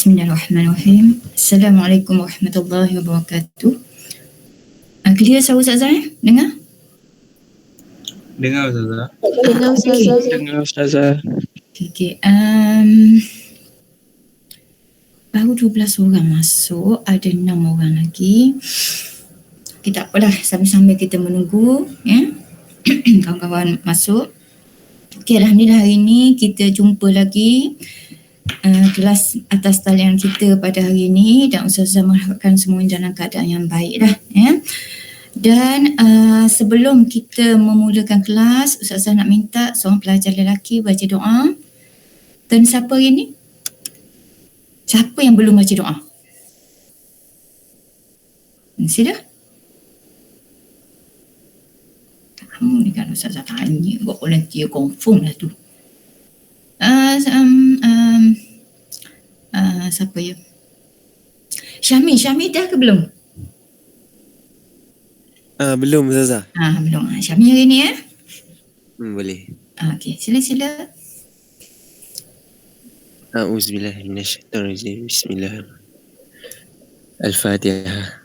Bismillahirrahmanirrahim. Assalamualaikum warahmatullahi wabarakatuh. Clear suara Ustazah? Dengar? Dengar Ustazah. Dengar Ustazah. Dengar Ustazah. Okay. Baru 12 orang masuk, ada 6 orang lagi. Okay, tak apalah, sambil-sambil kita menunggu ya. Kawan-kawan masuk. Okay, alhamdulillah hari ini kita jumpa lagi kelas atas talian kita pada hari ini, dan Ustazah mengharapkan semua dalam keadaan yang baik dah ya. Dan sebelum kita memulakan kelas, Ustazah nak minta seorang pelajar lelaki baca doa. Dan siapa hari ni? Siapa yang belum baca doa? Sila. Kamu ni kan Ustazah tanya, buat volunteer confirm lah tu. Siapa ya? Syami dah ke belum? Belum Ustazah. Belum. Syami hari ni ya? Boleh. Okey, sila. A'udzubillahi minasyaitonirrajim. Bismillahirrahmanirrahim. Al-Fatihah.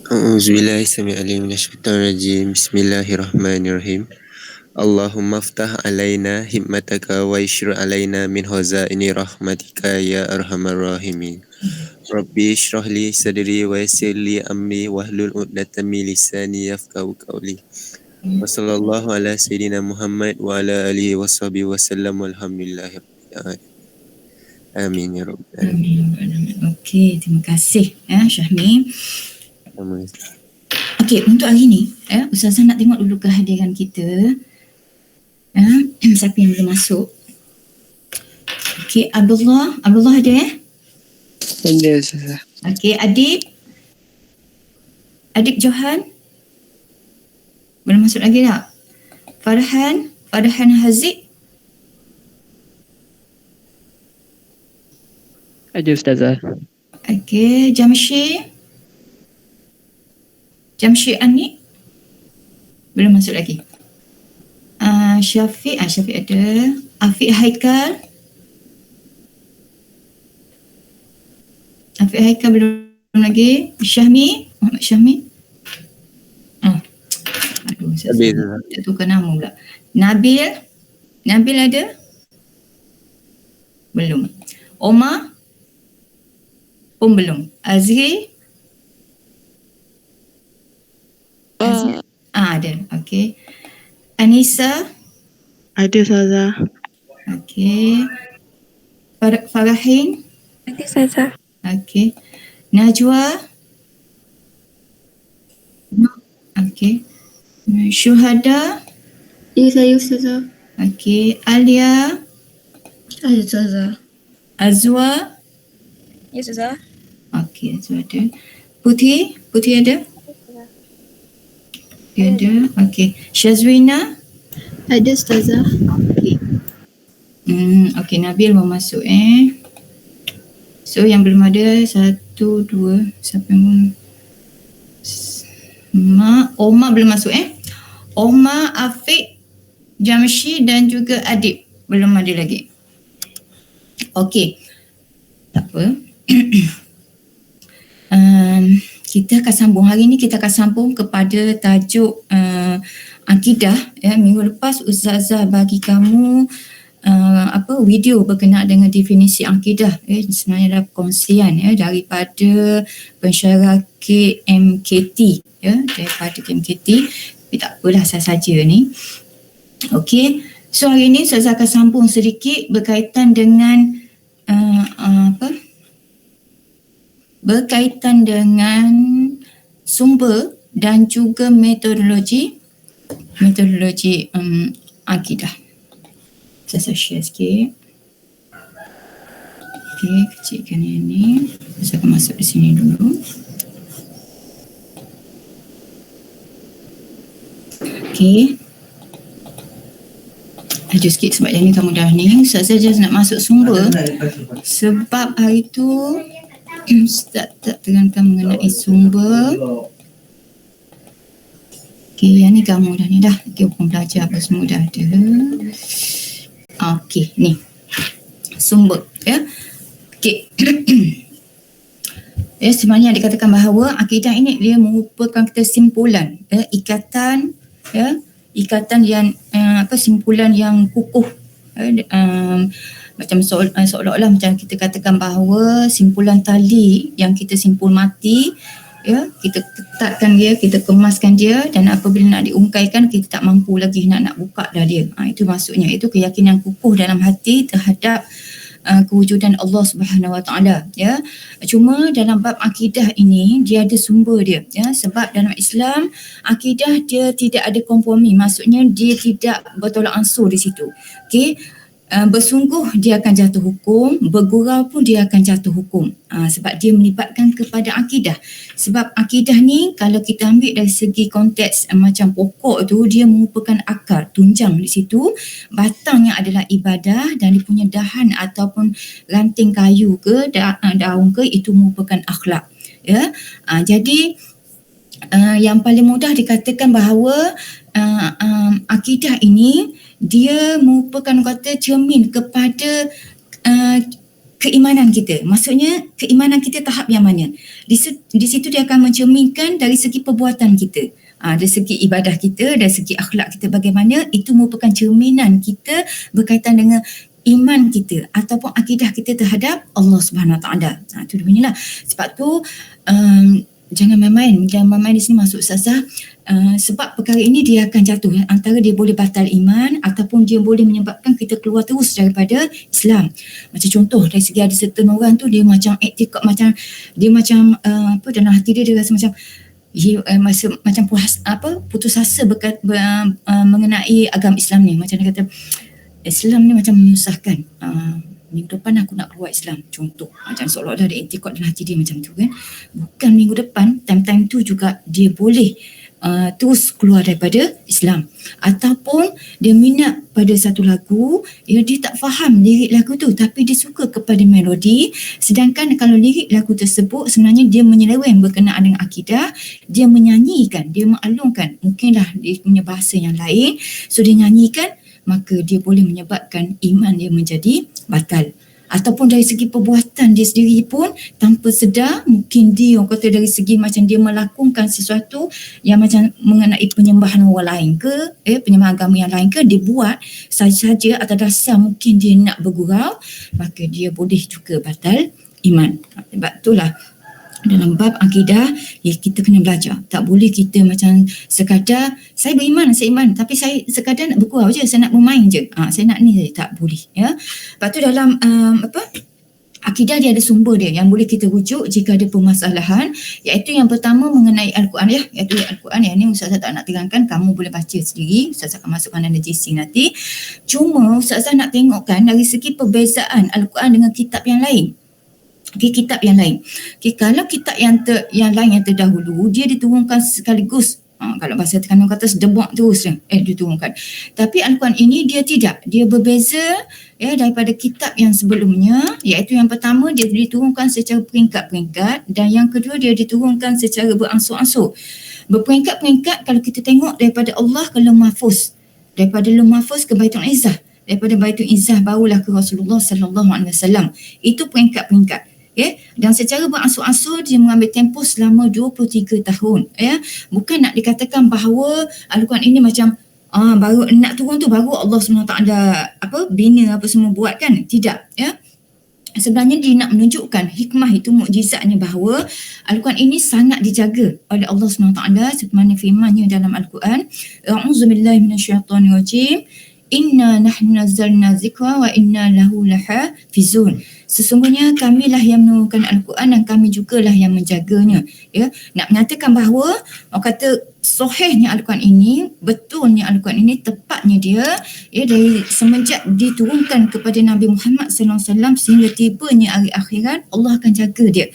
A'udzubillahi samii'il 'aliim minasyaitonirrajim. Bismillahirrahmanirrahim. Allahumma aftah alaina hikmataka wa yashir alaina min khazaini rahmatika ya arhamar rahimin. Rabbi shrah li sadri wa yassir li amri wahlul 'uqdatam min lisani yafqahu qawli. Wa sallallahu ala sayyidina Muhammad wa ala alihi washabihi wasallam walhamdulillahi rabbil alamin. Amin ya rabbal alamin. Okey, terima kasih Syahmi. Okey, untuk hari ni Ustazah nak tengok dulu kehadiran kita. Siapa yang belum masuk? Okey, Abdullah ada Ada Ustazah. Okey, Adib Johan belum masuk lagi tak? Farhan Haziq Ada Ustazah. okey, Jamshid Ani belum masuk lagi. Syafiq ada. Afiq Haikal belum lagi. Muhammad Syahmi. Aduh, saya tukar nama pula. Nabil ada. Belum. Omar? Pun belum. Azri? Azri? Ada. Okey. Anissa? Ada Ustazah. Okey. Farahin? Ada Ustazah. Okey. Najwa? No. Okey. Syuhada? Ya, saya Ustazah. Okey. Alia? Ada Ustazah. Azwa? Ya, Ustazah. Okey, Azwa ada. Putih? Putih ada? Dia ada. Okey. Syazwina? Ada Ustazah. Okey. Okey, Nabil mau masuk So yang belum ada 1, 2, siapa yang Omar belum masuk Omar, Afiq, Jamshi dan juga Adib belum ada lagi. Okey. Tak apa. Kita akan sambung hari ni, kita akan sambung kepada tajuk akidah. Minggu lepas Ustazah bagi kamu video berkenaan dengan definisi akidah. Sebenarnya adalah perkongsian daripada pensyarah KMKT, daripada KMKT. Tapi tak apalah, saya saja ni. Okey. So hari ni Ustazah akan sambung sedikit berkaitan dengan berkaitan dengan sumber dan juga metodologi akidah. Saya share sikit. Okey, kecilkan yang ni. Saya akan masuk di sini dulu. Okey. Laju sikit sebab yang ni kamu dah ni. Saya just nak masuk sumber. Sebab hari tu Ustaz tak terangkan mengenai sumber. Okey, yang ni kamu dah ni dah. Okey, bukan belajar apa semua dah ada. Okey, ni. Sumber, Okey. Sebenarnya dikatakan bahawa akidah ini dia merupakan kesimpulan, ikatan, ikatan yang simpulan yang kukuh. Macam seolah-olah macam kita katakan bahawa simpulan tali yang kita simpul mati, kita ketatkan dia, kita kemaskan dia, dan apabila nak diungkaikan kita tak mampu lagi nak buka dah dia. Itu maksudnya, itu keyakinan kukuh dalam hati terhadap kewujudan Allah Subhanahu Wa Taala. Cuma dalam bab akidah ini dia ada sumber dia, sebab dalam Islam akidah dia tidak ada kompromi, maksudnya dia tidak bertolak ansur di situ. Okey. Bersungguh dia akan jatuh hukum, bergurau pun dia akan jatuh hukum, sebab dia melibatkan kepada akidah. Sebab akidah ni kalau kita ambil dari segi konteks macam pokok tu, dia merupakan akar, tunjang di situ, batangnya adalah ibadah, dan dia punya dahan ataupun ranting kayu ke daun ke itu merupakan akhlak. Jadi yang paling mudah dikatakan bahawa akidah ini dia merupakan kata cermin kepada keimanan kita. Maksudnya keimanan kita tahap yang mana? Di situ dia akan mencerminkan dari segi perbuatan kita. Dari segi ibadah kita, dari segi akhlak kita bagaimana, itu merupakan cerminan kita berkaitan dengan iman kita ataupun akidah kita terhadap Allah Subhanahu Wa Taala. Itu dia bunyilah. Sebab tu jangan main-main di sini masuk Ustazah. Sebab perkara ini dia akan jatuh, antara dia boleh batal iman ataupun dia boleh menyebabkan kita keluar terus daripada Islam. Macam contoh dari segi ada certain orang tu dia macam iktikad, macam dia macam dalam hati dia rasa macam macam putus asa mengenai agama Islam ni. Macam dia kata Islam ni macam menyusahkan. Minggu depan aku nak keluar Islam, contoh. Macam seolah-olah ada iktikad dalam hati dia macam tu kan. Bukan minggu depan, time-time tu juga dia boleh terus keluar daripada Islam. Ataupun dia minat pada satu lagu, dia tak faham lirik lagu tu tapi dia suka kepada melodi, sedangkan kalau lirik lagu tersebut sebenarnya dia menyeleweng berkenaan dengan akidah, dia menyanyikan, dia mengalungkan, mungkinlah dia punya bahasa yang lain, so dia nyanyikan, maka dia boleh menyebabkan iman dia menjadi batal. Ataupun dari segi perbuatan dia sendiri pun tanpa sedar, mungkin dia orang kata dari segi macam dia melakukan sesuatu yang macam mengenai penyembahan orang lain ke, penyembahan agama yang lain ke, dia buat saja-saja atas dasar mungkin dia nak bergurau, maka dia boleh juga batal iman. Sebab itulah dalam bab akidah kita kena belajar. Tak boleh kita macam sekadar saya beriman, saya iman, tapi saya sekadar nak bergurau je, saya nak bermain je. Saya nak ni je, tak boleh ya. Lepas tu dalam akidah dia ada sumber dia yang boleh kita rujuk jika ada permasalahan, iaitu yang pertama mengenai Al-Quran ya, iaitu Al-Quran yang ni Ustazah tak nak terangkan, kamu boleh baca sendiri, Ustazah akan masukkan dalam GC nanti. Cuma Ustazah nak tengokkan dari segi perbezaan Al-Quran dengan kitab yang lain. Kitab yang lain. Kalau kitab yang lain yang terdahulu, dia diturunkan sekaligus. Kalau bahasa Terengganu kata sedebak terus diturunkan. Tapi Al-Quran ini dia tidak. Dia berbeza daripada kitab yang sebelumnya, iaitu yang pertama dia diturunkan secara peringkat-peringkat, dan yang kedua dia diturunkan secara beransur-ansur. Berperingkat-peringkat kalau kita tengok daripada Allah ke Lauh Mahfuz. Daripada Lauh Mahfuz ke Baitul Izzah. Daripada Baitul Izzah barulah ke Rasulullah sallallahu alaihi wasallam. Itu peringkat-peringkat. Dan secara beransur-ansur dia mengambil tempoh selama 23 tahun. Bukan nak dikatakan bahawa Al-Quran ini macam baru nak turun tu baru Allah SWT bina apa semua buat kan. Tidak. Sebenarnya dia nak menunjukkan hikmah itu, mukjizatnya bahawa Al-Quran ini sangat dijaga oleh Allah SWT sebagaimana firman-Nya dalam Al-Quran. A'udzubillahi minasyaitonirrajim. Inna nahnu nazzalna zikra wa inna lahu lahafizun. Sesungguhnya kamilah yang menurunkan Al-Quran dan kami jugalah yang menjaganya. Nak menyatakan bahawa orang kata sahihnya Al-Quran ini, betulnya Al-Quran ini, tepatnya dia dari semenjak diturunkan kepada Nabi Muhammad SAW sehingga tibanya hari akhirat, Allah akan jaga dia.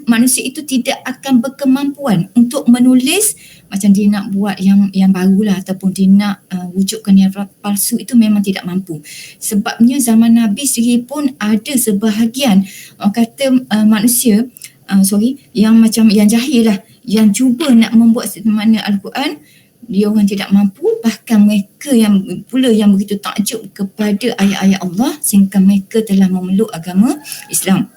Manusia itu tidak akan berkemampuan untuk menulis macam dia nak buat yang barulah ataupun dia nak wujudkan yang palsu, itu memang tidak mampu. Sebabnya zaman Nabi sendiri pun ada sebahagian orang kata manusia yang macam yang jahil lah, yang cuba nak membuat mana Al-Quran dia orang tidak mampu, bahkan mereka yang begitu takjub kepada ayat-ayat Allah sehingga mereka telah memeluk agama Islam.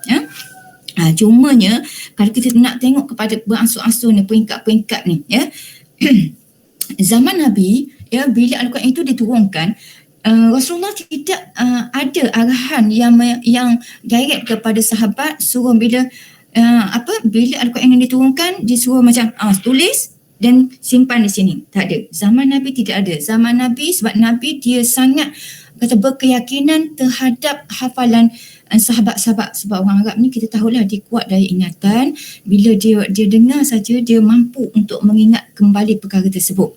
Cumanya kalau kita nak tengok kepada beransur-ansur ni, peringkat-peringkat ni zaman Nabi bila Al-Quran itu diturunkan, Rasulullah tidak ada arahan yang direct kepada sahabat suruh bila Al-Quran yang diturunkan disuruh macam tulis dan simpan di sini. Tak ada. Zaman Nabi tidak ada. Zaman Nabi, sebab Nabi dia sangat berkeyakinan terhadap hafalan sahabat-sahabat. Sebab orang Arab ni kita tahulah dia kuat dari ingatan. Bila dia dengar saja dia mampu untuk mengingat kembali perkara tersebut.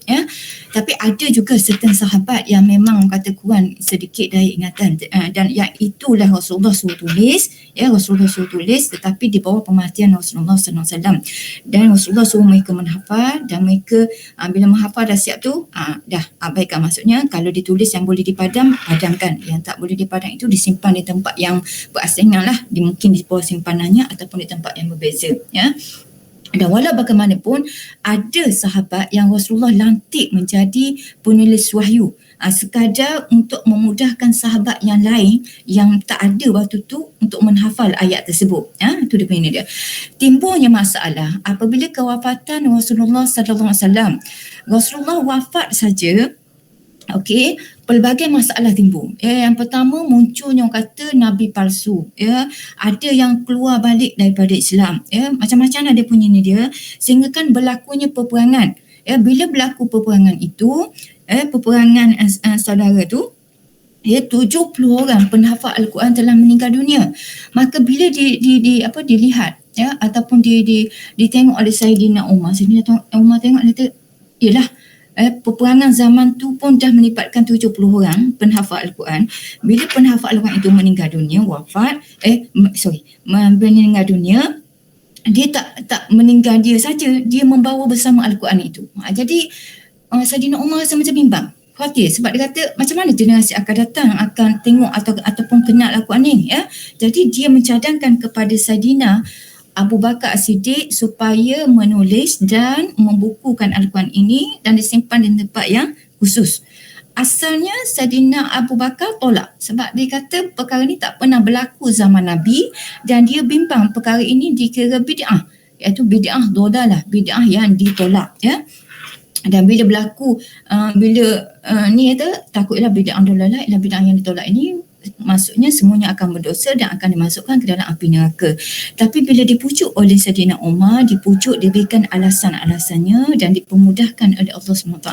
Tapi ada juga certain sahabat yang memang kata kurang sedikit dari ingatan, dan yang itulah Rasulullah suruh tulis. Rasulullah suruh tulis tetapi di bawah pemerhatian Rasulullah SAW. Dan Rasulullah suruh mereka menghafal, dan mereka bila menghafal dah siap tu dah abaikan. Maksudnya kalau ditulis yang boleh padamkan, yang tak boleh dipadam itu disimpan di tempat yang berasingan lah, mungkin di bawah simpanannya ataupun di tempat yang berbeza. Dan walau bagaimanapun ada sahabat yang Rasulullah lantik menjadi penulis wahyu sekadar untuk memudahkan sahabat yang lain yang tak ada waktu tu untuk menghafal ayat tersebut. Itu dia punya dia. Timbulnya masalah apabila kewafatan Rasulullah sallallahu alaihi wasallam. Rasulullah wafat saja, pelbagai masalah timbul. Yang pertama munculnya orang kata nabi palsu. Ada yang keluar balik daripada Islam. Macam-macam ada punya ni dia, sehingga kan berlakunya peperangan. Bila berlaku peperangan itu, peperangan saudara tu, 70 orang penghafal Al-Quran telah meninggal dunia. Maka bila dilihat ataupun ditengok oleh Sayyidina Umar, Sayyidina Umar tengok dia kata, yalah, peperangan zaman tu pun dah melibatkan 70 orang penghafal Al-Quran. Bila penghafal Al-Quran itu meninggal dunia, meninggal dunia, dia tak meninggal dia saja, dia membawa bersama Al-Quran itu. Jadi Sayyidina Umar rasa macam bimbang, khawatir, sebab dia kata macam mana generasi akan datang akan tengok ataupun kenal Al-Quran ni. Jadi dia mencadangkan kepada Sayyidina Abu Bakar As-Siddiq supaya menulis dan membukukan Al-Quran ini dan disimpan di tempat yang khusus. asalnya Saidina Abu Bakar tolak sebab dia kata perkara ni tak pernah berlaku zaman Nabi dan dia bimbang perkara ini dikira bid'ah, iaitu bid'ah dolalah, bid'ah yang ditolak, ya. Dan bila berlaku ni kata takutlah bid'ah dolalah ialah bid'ah yang ditolak ini, maksudnya semuanya akan berdosa dan akan dimasukkan ke dalam api neraka. Tapi bila dipujuk oleh Saidina Umar, diberikan alasan-alasannya dan dipermudahkan oleh Allah SWT,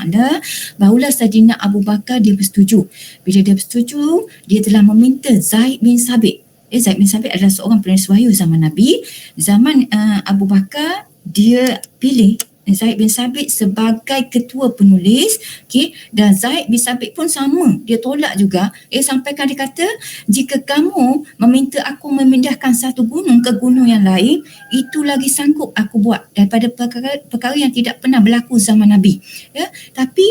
barulah Saidina Abu Bakar dia bersetuju. Bila dia bersetuju, dia telah meminta Zaid bin Sabit. Zaid bin Sabit adalah seorang penulis wahyu zaman Nabi. Zaman Abu Bakar, dia pilih Zaid bin Sabit sebagai ketua penulis, okay? Dan Zaid bin Sabit pun sama, dia tolak juga. Sampaikan dia kata, jika kamu meminta aku memindahkan satu gunung ke gunung yang lain, itu lagi sanggup aku buat daripada perkara yang tidak pernah berlaku zaman Nabi, ya. Tapi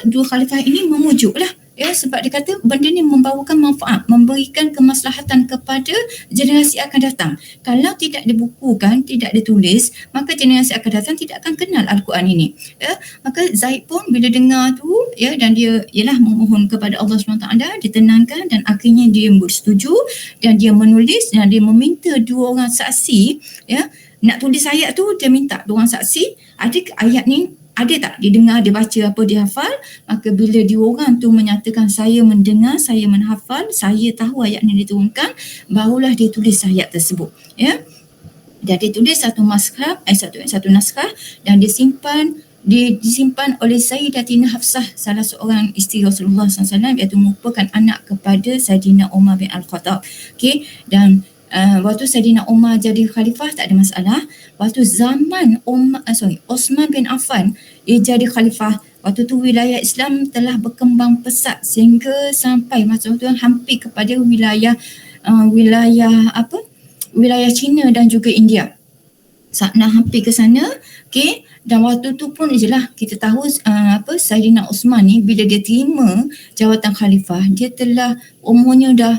dua khalifah ini memujuklah, ya, sebab dia kata benda ni membawakan manfaat, memberikan kemaslahatan kepada generasi akan datang. Kalau tidak dibukukan, tidak ditulis, maka generasi akan datang tidak akan kenal Al-Quran ini, ya. Maka Zaid pun bila dengar tu, ya, dan dia ialah memohon kepada Allah SWT, ditenangkan dan akhirnya dia bersetuju dan dia menulis dan dia meminta 2 orang saksi, ya. Nak tulis ayat tu dia minta 2 orang saksi, ada ayat ni ada tak dia dengar, dia baca apa, dia hafal. Maka bila diorang tu menyatakan saya mendengar, saya menghafal, saya tahu ayat ni diturunkan, barulah dia tulis ayat tersebut, ya. Dan dia tulis satu naskah dan disimpan oleh Sayyidatina Hafsah, salah seorang isteri Rasulullah SAW, iaitu merupakan anak kepada Saidina Umar bin Al-Khattab. Okay? Dan waktu Saidina Umar jadi khalifah tak ada masalah. Waktu zaman Osman bin Affan jadi khalifah, waktu tu wilayah Islam telah berkembang pesat sehingga sampai masa tu hampir kepada wilayah China dan juga India. Hampir ke sana, okey. Dan waktu tu pun jelah kita tahu Saidina Osman ni bila dia terima jawatan khalifah, dia telah umurnya dah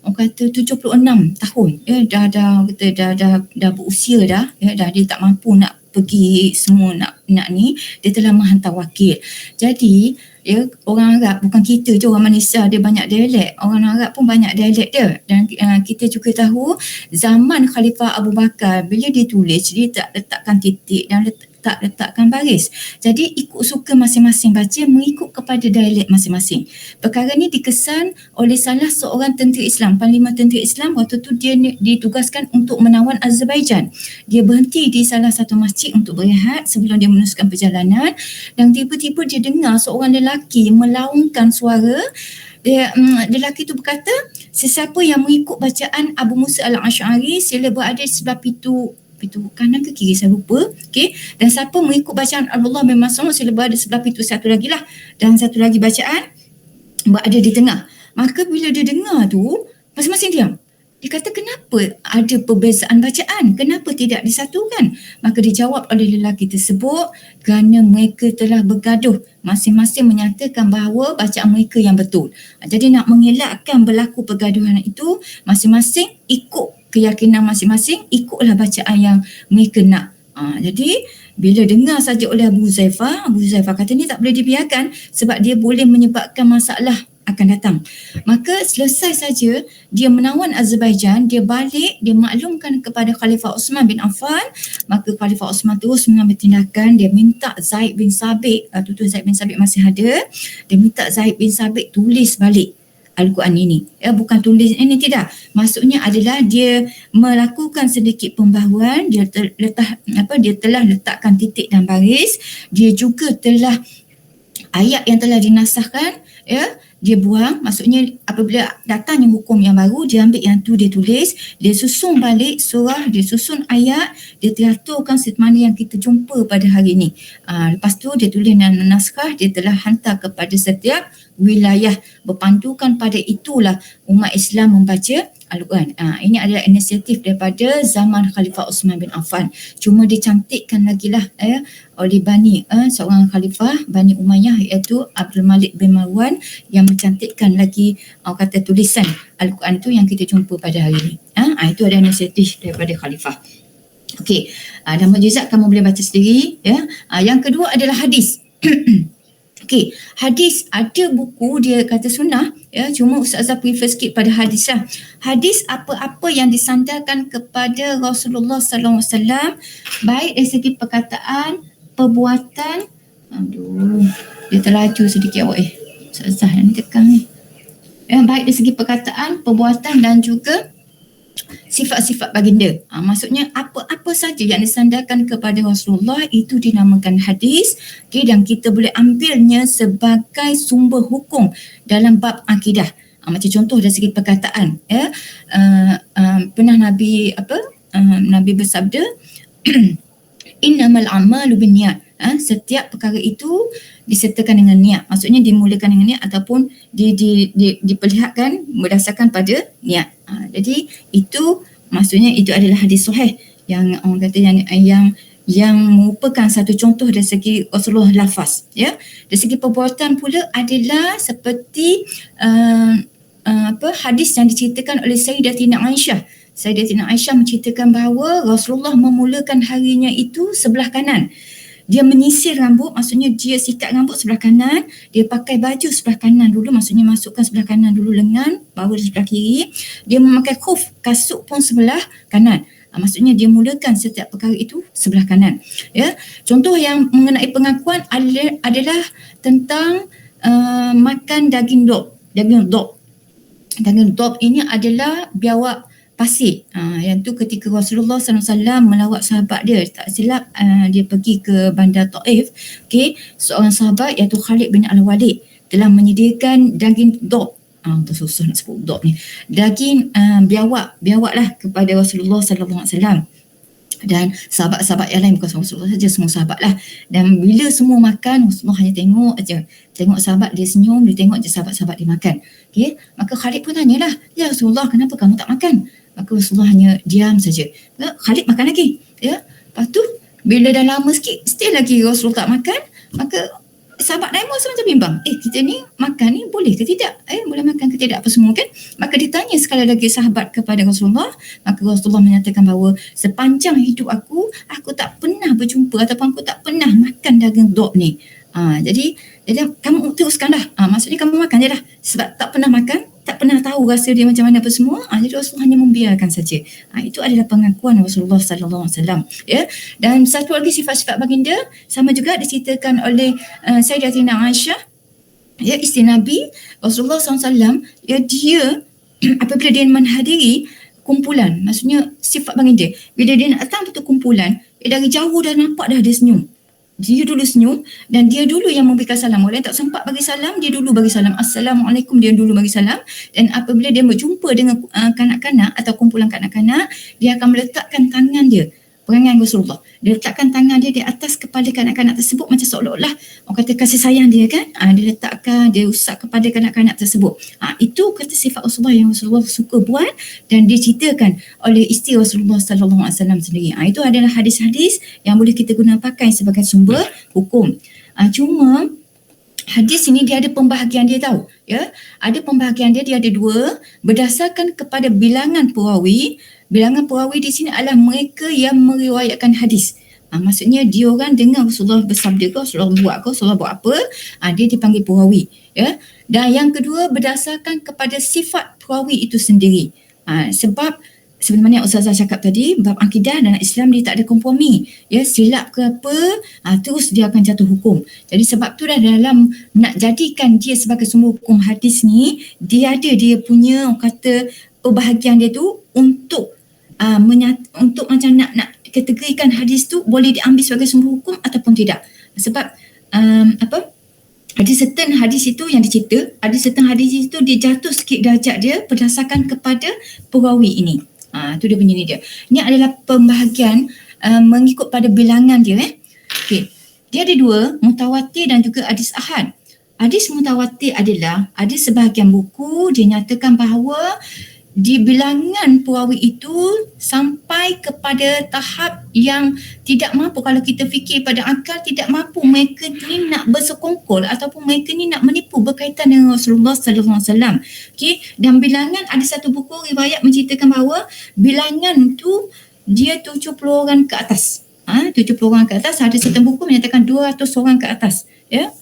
orang kata 76 tahun, ya, dah berusia dah, ya, dah dia tak mampu nak pergi semua nak ni, dia telah menghantar wakil. Jadi, ya, orang Arab bukan kita je, orang Malaysia dia banyak dialek, orang Arab pun banyak dialek dia. Dan kita juga tahu zaman Khalifah Abu Bakar bila dia tulis, dia tak letakkan titik dan tak letakkan baris. Jadi ikut suka masing-masing baca, mengikut kepada dialek masing-masing. Perkara ni dikesan oleh salah seorang tentera Islam, panglima tentera Islam. Waktu tu dia ditugaskan untuk menawan Azerbaijan. Dia berhenti di salah satu masjid untuk berehat sebelum dia meneruskan perjalanan, dan tiba-tiba dia dengar seorang lelaki melaungkan suara. Lelaki itu berkata, sesiapa yang mengikut bacaan Abu Musa al-Asy'ari sila berada di sebelah pintu kanan ke kiri saya lupa, okey. Dan siapa mengikut bacaan Abdullah bin Mas'ud sila berada sebelah pintu satu lagi lah, dan satu lagi bacaan berada di tengah. Maka bila dia dengar tu, masing-masing diam. Dia kata, kenapa ada perbezaan bacaan? Kenapa tidak disatukan? Maka dijawab oleh lelaki tersebut, kerana mereka telah bergaduh. Masing-masing menyatakan bahawa bacaan mereka yang betul. Jadi nak mengelakkan berlaku pergaduhan itu, masing-masing ikut keyakinan masing-masing, ikutlah bacaan yang mereka nak. Jadi bila dengar saja oleh Abu Huzaifah kata ni tak boleh dibiarkan sebab dia boleh menyebabkan masalah akan datang. Maka selesai saja dia menawan Azerbaijan, dia balik, dia maklumkan kepada Khalifah Osman bin Affan. Maka Khalifah Osman terus mengambil tindakan, dia minta Zaid bin Sabit, tu Zaid bin Sabit masih ada, dia minta Zaid bin Sabit tulis balik Al-Quran ini. Bukan tulis ini, tidak. Maksudnya adalah dia melakukan sedikit pembaharuan, dia telah letakkan titik dan baris, dia juga telah ayat yang telah dinasahkan, ya, dia buang. Maksudnya apabila datangnya hukum yang baru, dia ambil yang tu, dia tulis, dia susun balik surah, dia susun ayat, dia teraturkan seperti yang kita jumpa pada hari ini. Lepas tu dia tulis dalam naskah, dia telah hantar kepada setiap wilayah. Berpandukan pada itulah umat Islam membaca Al-Quran. Ini adalah inisiatif daripada zaman Khalifah Osman bin Affan. Cuma dicantikkan lagi lah oleh seorang khalifah Bani Umayyah, iaitu Abdul Malik bin Marwan, yang mencantikkan lagi kata tulisan Al-Quran itu yang kita jumpa pada hari ini. Itu adalah inisiatif daripada khalifah. Okey, dan mukjizat kamu boleh baca sendiri, ya. Yang kedua adalah hadis. Okey, hadis ada buku dia kata sunnah ya, cuma Ustazah prefer sikit pada hadis lah. Hadis apa-apa yang disandarkan kepada Rasulullah sallallahu alaihi wasallam baik dari segi perkataan, perbuatan. Aduh, dia terlaju sedikit awak Ustazah yang tekan ni. Baik dari segi perkataan, perbuatan dan juga sifat-sifat baginda. Maksudnya apa-apa saja yang disandarkan kepada Rasulullah itu dinamakan hadis. Okay, dan kita boleh ambilnya sebagai sumber hukum dalam bab akidah. Macam contoh dari segi perkataan. Pernah Nabi Nabi bersabda innamal a'malu binniyat. Setiap perkara itu disertakan dengan niat. Maksudnya dimulakan dengan niat ataupun diperlihatkan berdasarkan pada niat. Jadi itu maksudnya itu adalah hadis sahih yang orang kata yang merupakan satu contoh dari segi Rasulullah lafaz. Ya. Dari segi perbuatan pula adalah seperti hadis yang diceritakan oleh Sayyidatina Aisyah. Sayyidatina Aisyah menceritakan bahawa Rasulullah memulakan harinya itu sebelah kanan. Dia menyisir rambut, maksudnya dia sikat rambut sebelah kanan, dia pakai baju sebelah kanan dulu, maksudnya masukkan sebelah kanan dulu lengan, baru sebelah kiri. Dia memakai khuf, kasut pun sebelah kanan. Maksudnya dia mulakan setiap perkara itu sebelah kanan. Ya, contoh yang mengenai pengakuan adalah tentang makan daging dog. Daging dog ini adalah biawak pasir. Yang tu ketika Rasulullah SAW melawat sahabat dia, tak silap dia pergi ke bandar Taif. Okay, seorang sahabat iaitu Khalid bin Al-Walid telah menyediakan daging dog. Susah nak sebut dog ni. Daging biawak lah kepada Rasulullah SAW. Dan sahabat-sahabat yang lain, bukan Rasulullah saja, semua sahabat lah. Dan bila semua makan, Rasulullah hanya tengok aja. Tengok sahabat dia senyum, dia tengok je sahabat-sahabat dia makan. Okay? Maka Khalid pun tanyalah, ya Rasulullah, kenapa kamu tak makan? Maka Rasulullah hanya diam saja. Khalid makan lagi. Ya? Lepas tu, bila dah lama sikit, still lagi Rasulullah tak makan, maka sahabat lain pun macam bimbang. Kita ni makan ni boleh ke tidak? Boleh makan ke tidak apa semua kan? Maka ditanya sekali lagi sahabat kepada Rasulullah. Maka Rasulullah menyatakan bahawa sepanjang hidup aku tak pernah berjumpa ataupun aku tak pernah makan daging dog ni. Jadi kamu teruskanlah. Maksudnya kamu makan je lah. Sebab tak pernah makan, tak pernah tahu rasa dia macam mana apa semua. Jadi Rasulullah hanya membiarkan saja. Itu adalah pengakuan Rasulullah sallallahu alaihi wasallam. Ya. Dan satu lagi sifat-sifat baginda sama juga diceritakan oleh Sayyidatina Aisyah, ya, isteri Nabi Rasulullah SAW. Ya, dia apabila dia menghadiri kumpulan, maksudnya sifat baginda, bila dia nak datang ke kumpulan, dari jauh dah nampak dah dia senyum. Dia dulu senyum dan dia dulu yang memberikan salam. Orang tak sempat bagi salam, dia dulu bagi salam. Assalamualaikum, dia dulu bagi salam. Dan apabila dia berjumpa dengan kanak-kanak atau kumpulan kanak-kanak, dia akan meletakkan tangan dia, perangai Rasulullah. Dia letakkan tangan dia di atas kepala kanak-kanak tersebut macam seolah-olah orang kata kasih sayang dia kan. Dia letakkan, dia usap kepada kanak-kanak tersebut. Itu kata sifat Rasulullah yang Rasulullah suka buat dan diceritakan oleh isteri Rasulullah sallallahu alaihi wasallam sendiri. Itu adalah hadis-hadis yang boleh kita guna pakai sebagai sumber hukum. Cuma hadis ini dia ada pembahagian dia tahu. Ya, ada pembahagian dia ada dua berdasarkan kepada bilangan perawi. Bilangan perawi di sini adalah mereka yang meriwayatkan hadis. Maksudnya dia orang dengar Rasulullah bersabda ke, Rasulullah buat ke, Rasulullah buat apa, dia dipanggil perawi. Ya. Dan yang kedua berdasarkan kepada sifat perawi itu sendiri. Sebab sebenarnya Ustazah cakap tadi, bab akidah dalam Islam dia tak ada kompromi. Ya, silap ke apa, terus dia akan jatuh hukum. Jadi sebab tu dah dalam nak jadikan dia sebagai sumber hukum hadis ni, dia ada dia punya orang kata perbahagian dia tu untuk untuk macam nak kategorikan hadis tu boleh diambil sebagai sumber hukum ataupun tidak. Sebab ada certain hadis itu yang dicerita, ada certain hadis itu dia jatuh sikit darjat dia berdasarkan kepada perawi ini. Tu dia punya ni dia. Ini adalah pembahagian mengikut pada bilangan dia. Okey. Dia ada dua, mutawatir dan juga hadis ahad. Hadis mutawatir adalah ada sebahagian buku dia nyatakan bahawa di bilangan perawi itu sampai kepada tahap yang tidak mampu, kalau kita fikir pada akal, tidak mampu mereka ni nak bersekongkol ataupun mereka ni nak menipu berkaitan dengan Rasulullah sallallahu alaihi wasallam. Okey, dan bilangan ada satu buku riwayat menceritakan bahawa bilangan tu dia 70 orang ke atas. 70 orang ke atas, ada satu buku menyatakan 200 orang ke atas, ya.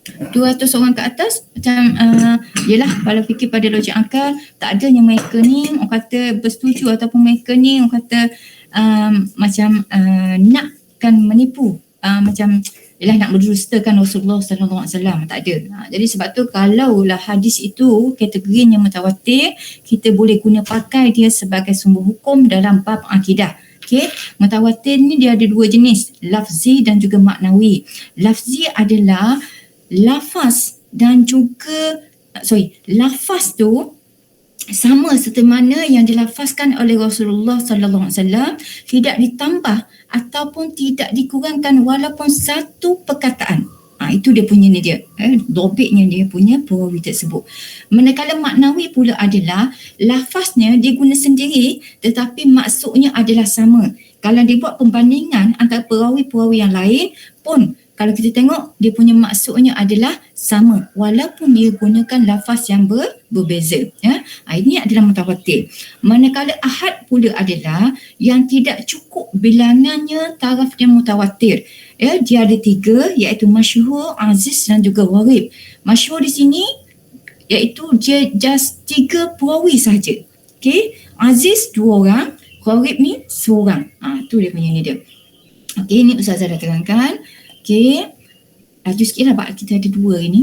200 orang ke atas macam yelah kalau fikir pada logik akal tak adanya mereka ni orang kata bersetuju ataupun mereka ni orang kata macam nakkan menipu macam yelah nak berdustakan Rasulullah sallallahu alaihi wasallam, tak ada. Jadi sebab tu kalaulah hadis itu kategorinya mutawatir, kita boleh guna pakai dia sebagai sumber hukum dalam bab akidah. Okay, mutawatir ni dia ada dua jenis, lafzi dan juga maknawi. Lafzi adalah lafaz dan juga lafaz tu sama seperti mana yang dilafazkan oleh Rasulullah sallallahu alaihi wasallam, tidak ditambah ataupun tidak dikurangkan walaupun satu perkataan. Itu dia punya ni dia, dobitnya dia punya perawi tersebut. Manakala maknawi pula adalah lafaznya dia guna sendiri tetapi maksudnya adalah sama. Kalau dia buat pembandingan antara perawi-perawi yang lain pun, kalau kita tengok dia punya maksudnya adalah sama walaupun dia gunakan lafaz yang berbeza. Ini adalah mutawatir. Manakala ahad pula adalah yang tidak cukup bilangannya tarafnya mutawatir. Dia ada 3 iaitu masyhur, aziz dan juga gharib. Masyhur di sini iaitu dia just 3 perawi sahaja. Okay? Aziz 2 orang, gharib ni seorang. Tu dia punya ni dia. Okay, ni Ustazah dah terangkan. Okay, laju sikit lah bab kita ada 2 ini.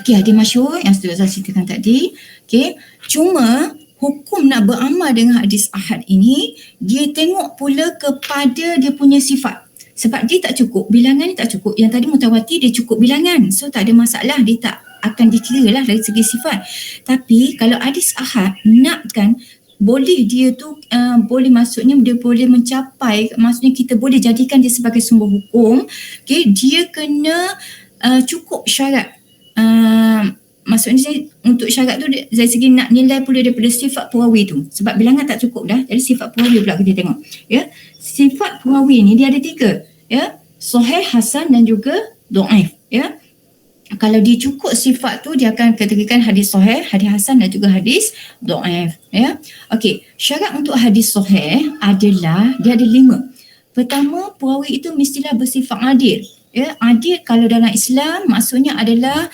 Okay, hadis masyhur yang Ustazah ceritakan tadi. Okay, cuma hukum nak beramal dengan hadis ahad ini, dia tengok pula kepada dia punya sifat. Sebab dia tak cukup, bilangan ni tak cukup. Yang tadi mutawatir dia cukup bilangan. So tak ada masalah, dia tak akan dikira lah dari segi sifat. Tapi kalau hadis ahad nakkan, boleh dia tu boleh maksudnya dia boleh mencapai, maksudnya kita boleh jadikan dia sebagai sumber hukum. Okay, dia kena cukup syarat. Maksudnya untuk syarat tu dari segi nak nilai pula daripada sifat perawi tu. Sebab bilangan tak cukup dah. Jadi sifat perawi pula kita tengok. Ya, sifat perawi ni dia ada 3. Ya, sahih, hasan dan juga dhaif. Ya. Kalau dia cukup sifat tu, dia akan kategorikan hadis sahih, hadis hasan dan juga hadis dhaif. Ya. Okey, syarat untuk hadis sahih adalah dia ada 5. Pertama, perawi itu mestilah bersifat adil. Ya, adil kalau dalam Islam maksudnya adalah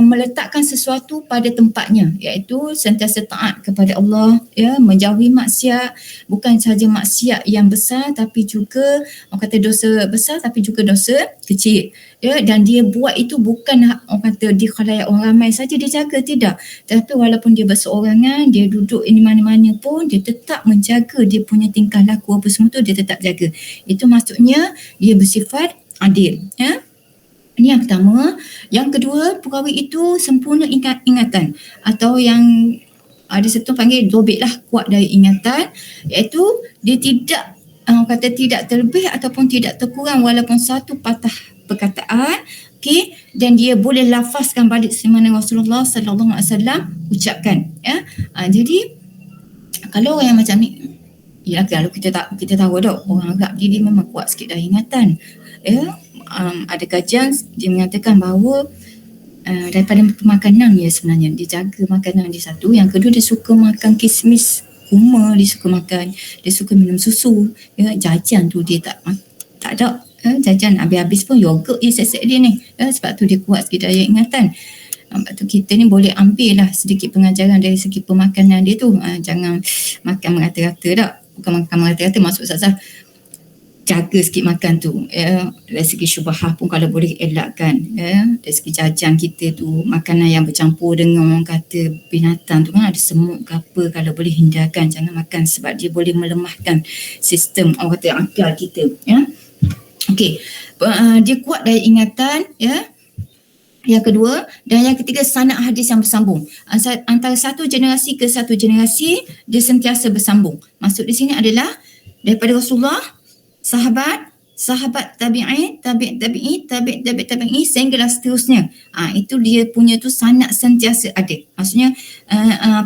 meletakkan sesuatu pada tempatnya, iaitu sentiasa taat kepada Allah, ya, menjauhi maksiat, bukan sahaja maksiat yang besar tapi juga orang kata dosa besar tapi juga dosa kecil, ya, dan dia buat itu bukan orang kata di khalayak orang ramai saja dia jaga, tidak, tapi walaupun dia berseorangan, dia duduk di mana-mana pun dia tetap menjaga dia punya tingkah laku apa semua tu dia tetap jaga. Itu maksudnya dia bersifat adil, ya. Ini yang pertama. Yang kedua, perawi itu sempurna ingatan, atau yang ada satu panggil dobit lah, kuat dari ingatan, iaitu dia tidak kata tidak terlebih ataupun tidak terkurang walaupun satu patah perkataan. Okay, dan dia boleh lafazkan balik semana Rasulullah sallallahu alaihi wasallam ucapkan, ya. Jadi kalau orang yang macam ni, ya, kalau kita tahu dah orang Arab dia memang kuat sikit dari ingatan, ya. Ada kajian dia mengatakan bahawa daripada makanan dia sebenarnya dia jaga makanan dia satu. Yang kedua, dia suka makan kismis, kurma dia suka makan, dia suka minum susu, ya. Jajan tu dia tak ada, jajan habis-habis pun yogurt je set dia ni, sebab tu dia kuat sikit daya ingatan. Sebab tu kita ni boleh ambil lah sedikit pengajaran dari segi pemakanan dia tu. Jangan makan merata-rata tak. Bukan makan merata-rata, maksud Ustazah jaga sikit makan tu, ya. Dari segi syubhah pun kalau boleh elakkan, ya. Dari segi jajan kita tu, makanan yang bercampur dengan orang kata binatang tu kan, ada semut ke apa, kalau boleh hindarkan, jangan makan sebab dia boleh melemahkan sistem orang kata akal kita, ya. Okey, dia kuat dari ingatan, ya. Yang kedua, dan yang ketiga, sanad hadis yang bersambung. Antara satu generasi ke satu generasi dia sentiasa bersambung. Maksud di sini adalah daripada Rasulullah, sahabat tabi'in, tabi'i sehinggalah seterusnya. Itu dia punya tu sanad sentiasa ada. Maksudnya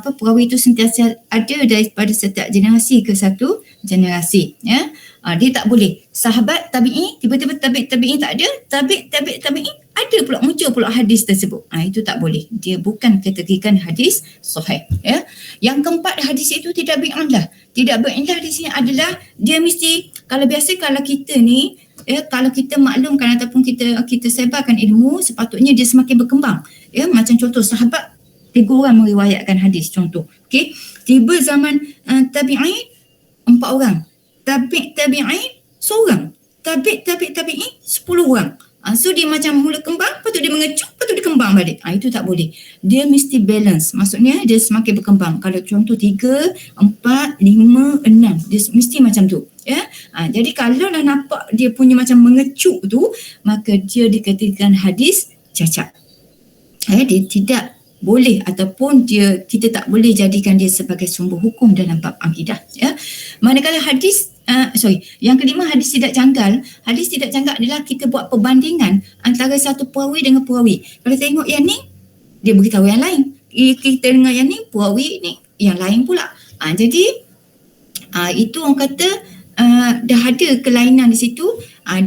perawi itu sentiasa ada daripada setiap generasi ke satu generasi, ya. Dia tak boleh sahabat tabi'i tiba-tiba tabi'i tak ada, tabi'i ada pula, muncul pula hadis tersebut. Itu tak boleh. Dia bukan kategorikan hadis sahih, ya. Yang keempat, hadis itu tidak bi'illah. Tidak bi'illah di sini adalah dia mesti, kalau biasa kalau kita ni Kalau kita maklumkan ataupun kita sebarkan ilmu, sepatutnya dia semakin berkembang. Macam contoh sahabat 3 orang meriwayatkan hadis contoh. Okey, tiba zaman tabi'in 4 orang. Tabi'in seorang. Tabi'in 10 orang. So dia macam mula kembang, lepas tu dia mengecut, lepas tu dia kembang balik. Itu tak boleh. Dia mesti balance. Maksudnya dia semakin berkembang. Kalau contoh 3, 4, 5, 6. Dia mesti macam tu. Jadi kalau dah nampak dia punya macam mengecut tu, maka dia dikatakan hadis cacat. Dia tidak boleh ataupun kita tak boleh jadikan dia sebagai sumber hukum dalam bab akidah. Manakala yang kelima, hadis tidak janggal. Hadis tidak janggal adalah kita buat perbandingan antara satu perawi dengan perawi. Kalau tengok yang ni, dia beritahu yang lain. Kita dengar yang ni, perawi ni yang lain pula. Jadi itu orang kata dah ada kelainan di situ.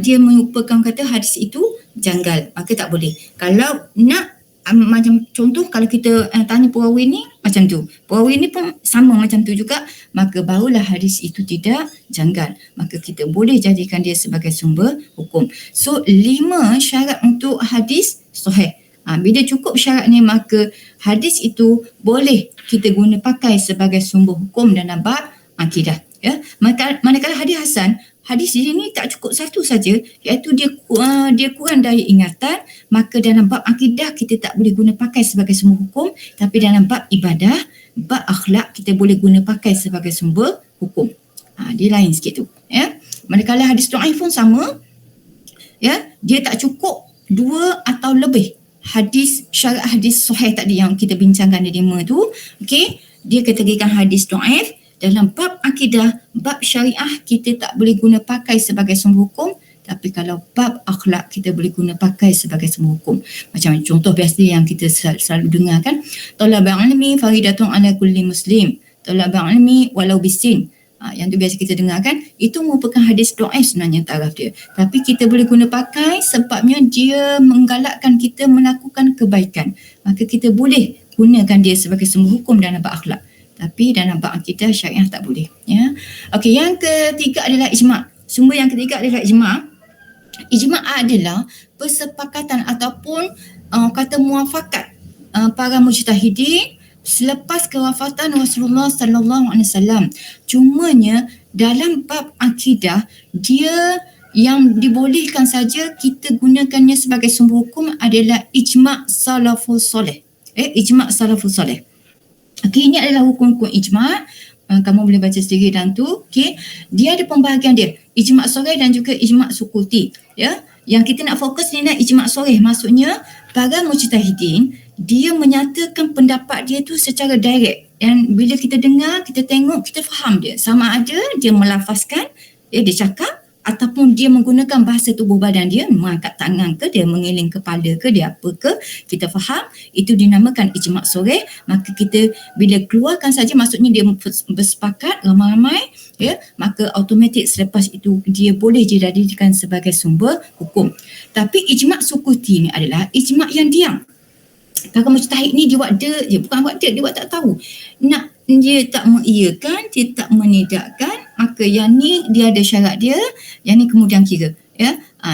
Dia merupakan kata hadis itu janggal. Maka tak boleh. Kalau nak macam contoh, kalau kita tanya perawi ni macam tu, perawi ni pun sama macam tu juga, maka barulah hadis itu tidak janggal. Maka kita boleh jadikan dia sebagai sumber hukum. So 5 syarat untuk hadis sahih. Bila cukup syarat ni, maka hadis itu boleh kita guna pakai sebagai sumber hukum dalam bab akidah. Manakala hadis hasan, hadis ini tak cukup satu saja, iaitu dia kurang daya ingatan, maka dalam bab akidah kita tak boleh guna pakai sebagai sumber hukum, tapi dalam bab ibadah, bab akhlak kita boleh guna pakai sebagai sumber hukum. Dia lain sikit tu. Manakala hadis dhaif pun sama, dia tak cukup 2 atau lebih syarat hadis sahih tadi yang kita bincangkan di 5 tu, okey, dia kategorikan hadis dhaif. Dalam bab akidah, bab syariah kita tak boleh guna pakai sebagai sumber hukum, tapi kalau bab akhlak kita boleh guna pakai sebagai sumber hukum. Macam contoh biasa yang kita selalu dengar kan, talabul ilmi faridatun ala kulli muslim, talabul ilmi walau bisin. Yang tu biasa kita dengar kan, itu merupakan hadis dhaif sebenarnya taraf dia. Tapi kita boleh guna pakai sebabnya dia menggalakkan kita melakukan kebaikan. Maka kita boleh gunakan dia sebagai sumber hukum dalam bab akhlak. Tapi dalam bab akidah syariah tak boleh. Okey, yang ketiga adalah ijma'. Sumber yang ketiga adalah ijma'. Ijma' adalah persepakatan ataupun kata muafakat para mujtahidin selepas kewafatan Rasulullah sallallahu alaihi wasallam. Cumanya dalam bab akidah, dia yang dibolehkan saja kita gunakannya sebagai sumber hukum adalah ijma' salafus soleh. Ijma' salafus soleh. Okey, ini adalah hukum-hukum ijma'. Kamu boleh baca sendiri dalam tu. Okey, dia ada pembahagian dia. Ijma' soreh dan juga ijma' sukuti. Yang kita nak fokus ni ijma' soreh. Maksudnya para mujtahidin dia menyatakan pendapat dia tu secara direct. Dan bila kita dengar, kita tengok, kita faham dia. Sama ada dia melafazkan, dia cakap, ataupun dia menggunakan bahasa tubuh badan dia, mengangkat tangan ke, dia mengeling kepala ke, dia apa ke, kita faham, itu dinamakan ijma' soreh. Maka kita bila keluarkan saja, maksudnya dia bersepakat ramai-ramai, maka automatik selepas itu dia boleh dijadikan sebagai sumber hukum. Tapi ijma' sukuti ni adalah ijma' yang diam. Para mujtahid ni dia buat je, bukan buat dia buat tak tahu. Dia tak mengiyakan, dia tak menidakkan, maka yang ni dia ada syarat dia, yang ni kemudian kira.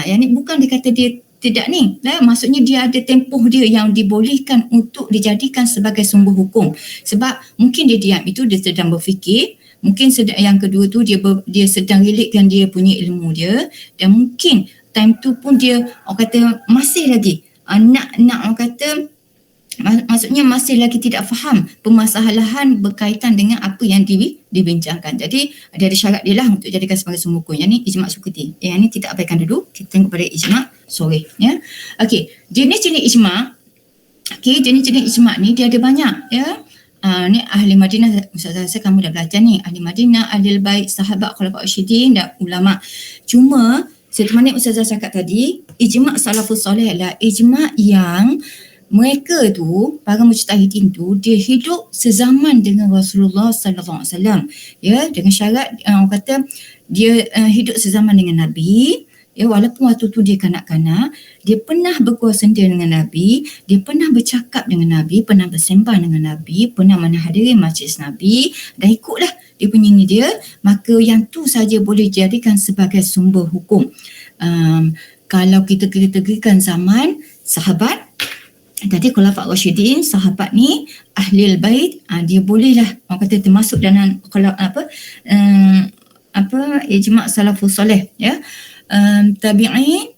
Yang ni bukan dia kata dia tidak ni. Maksudnya dia ada tempoh dia yang dibolehkan untuk dijadikan sebagai sumber hukum. Sebab mungkin dia diam itu dia sedang berfikir, mungkin yang kedua tu dia sedang relatekan dia punya ilmu dia, dan mungkin time tu pun dia orang kata masih lagi nak orang kata, maksudnya masih lagi tidak faham permasalahan berkaitan dengan apa yang dibincangkan. Jadi dia ada syarat dia lah untuk jadikan sebagai sumber hukum. Yang ni ijma' sukuti. Yang ni kita abaikan dulu. Kita tengok pada ijma' soreh. Okey, jenis-jenis ijma'. Okey, jenis-jenis ijma' ni dia ada banyak. Ni ahli Madinah, Ustazah rasa kamu dah belajar ni. Ahli Madinah, ahli bait, sahabat, khulafa rasyidin dan ulama'. Cuma seperti mana Ustazah cakap tadi, ijma' salafus soleh adalah ijma' yang mereka tu, para mujtahidin tu, dia hidup sezaman dengan Rasulullah sallallahu alaihi wasallam. Dengan syarat orang kata dia hidup sezaman dengan Nabi. Walaupun waktu tu dia kanak-kanak, dia pernah berkuasa dengan Nabi, dia pernah bercakap dengan Nabi, pernah bersembah dengan Nabi, pernah menghadiri majlis Nabi, dan ikutlah dia punya ni dia, maka yang tu saja boleh jadikan sebagai sumber hukum. Kalau kita kategorikan zaman sahabat, tadi Khulafa' Rasyidin, sahabat ni Ahlul Bait, dia bolehlah orang kata termasuk dalam ijma' salafus soleh, ya. Tabi'in,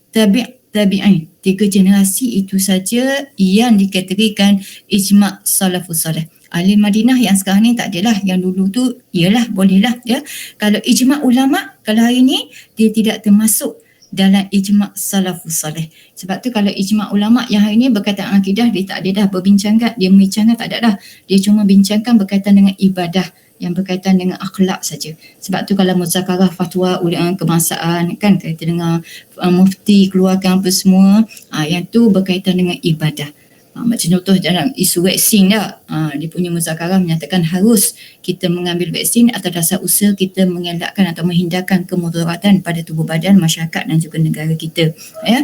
3 generasi itu saja yang dikategorikan ijma' salafus soleh. Ahli Madinah yang sekarang ni tak adalah, yang dulu tu ialah bolehlah, ya. Kalau ijma' ulama, kalau hari ni dia tidak termasuk dalam ijma' salafus soleh. Sebab tu kalau ijma' ulama yang hari ni berkaitan akidah, dia tak ada dah berbincangkan, dia membincangkan tak ada dah. Dia cuma bincangkan berkaitan dengan ibadah, yang berkaitan dengan akhlak saja. Sebab tu kalau muzakarah fatwa kebangsaan kan, kita dengar mufti keluarkan apa semua, yang tu berkaitan dengan ibadah. Macam contoh dalam isu vaksin dah, dia punya muzakarah menyatakan harus kita mengambil vaksin atas dasar usaha kita mengelakkan atau menghindarkan kemudaratan pada tubuh badan, masyarakat dan juga negara kita, ya.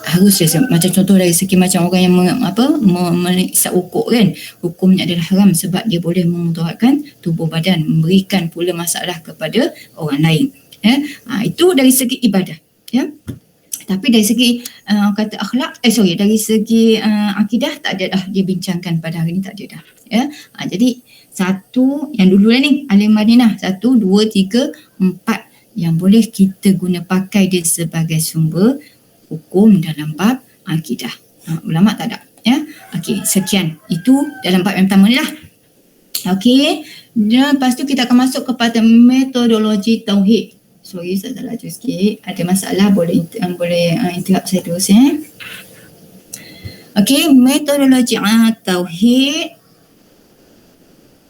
Harus macam contoh dari segi macam orang yang menisap ukuk kan, hukumnya adalah haram sebab dia boleh memudaratkan tubuh badan, memberikan pula masalah kepada orang lain, ya. Itu dari segi ibadah, ya. Tapi dari segi kata akhlak, dari segi akidah tak ada dah dia bincangkan pada hari ni, tak ada dah, ya. Jadi satu yang dulu lah ni Ahli Madinah, 1, 2, 3, 4 yang boleh kita guna pakai dia sebagai sumber hukum dalam bab akidah. Ulama tak ada, ya. Okey, sekian itu dalam bab yang pertama ni lah. Okey, dan lepas tu kita akan masuk kepada metodologi tauhid. Sorry, saya salah laju sikit. Ada masalah, boleh interrupt saya terus, ya. Okey, metodologi tauhid.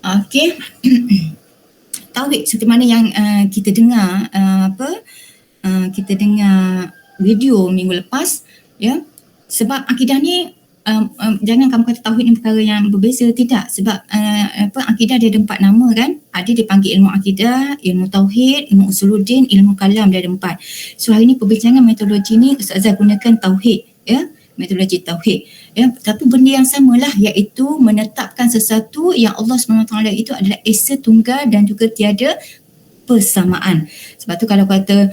Okey. Tauhid seperti mana yang kita dengar kita dengar video minggu lepas, ya. Sebab akidah ni jangan kamu kata tauhid ni perkara yang berbeza, tidak. Sebab akidah dia ada 4 nama kan. Ada dipanggil ilmu akidah, ilmu tauhid, ilmu usuluddin, ilmu kalam, dia ada 4. So hari ni perbincangan metodologi ni Ustazah gunakan tauhid, ya, metodologi tauhid, ya. Tapi benda yang samalah, iaitu menetapkan sesuatu yang Allah SWT itu adalah esa, tunggal dan juga tiada persamaan. Sebab tu kalau kata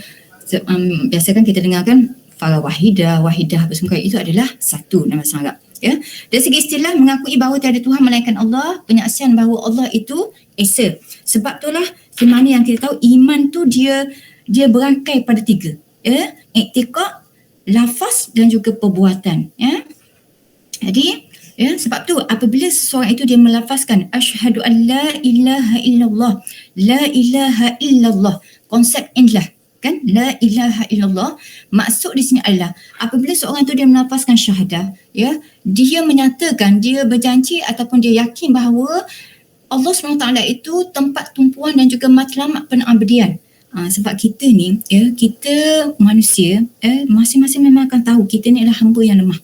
biasa kan kita dengarkan fala wahidah apa semua, itu adalah satu nama Arab, ya. Dari segi istilah, mengakui bahawa tiada Tuhan melainkan Allah, penyaksian bahawa Allah itu esa. Sebab itulah semana yang kita tahu iman tu dia berangkai pada 3, ya, iktiqad, lafaz dan juga perbuatan, ya. Jadi, ya, sebab tu apabila seseorang itu dia melafazkan asyhadu an la ilaha illallah, la ilaha illallah, konsep inilah kan, la ilaha illallah, maksud di sini adalah apabila seorang itu dia melafazkan syahadah, ya, dia menyatakan, dia berjanji ataupun dia yakin bahawa Allah SWT itu tempat tumpuan dan juga matlamat pengabdian. Sebab kita ni, ya, kita manusia, masing-masing memang akan tahu kita ni adalah hamba yang lemah,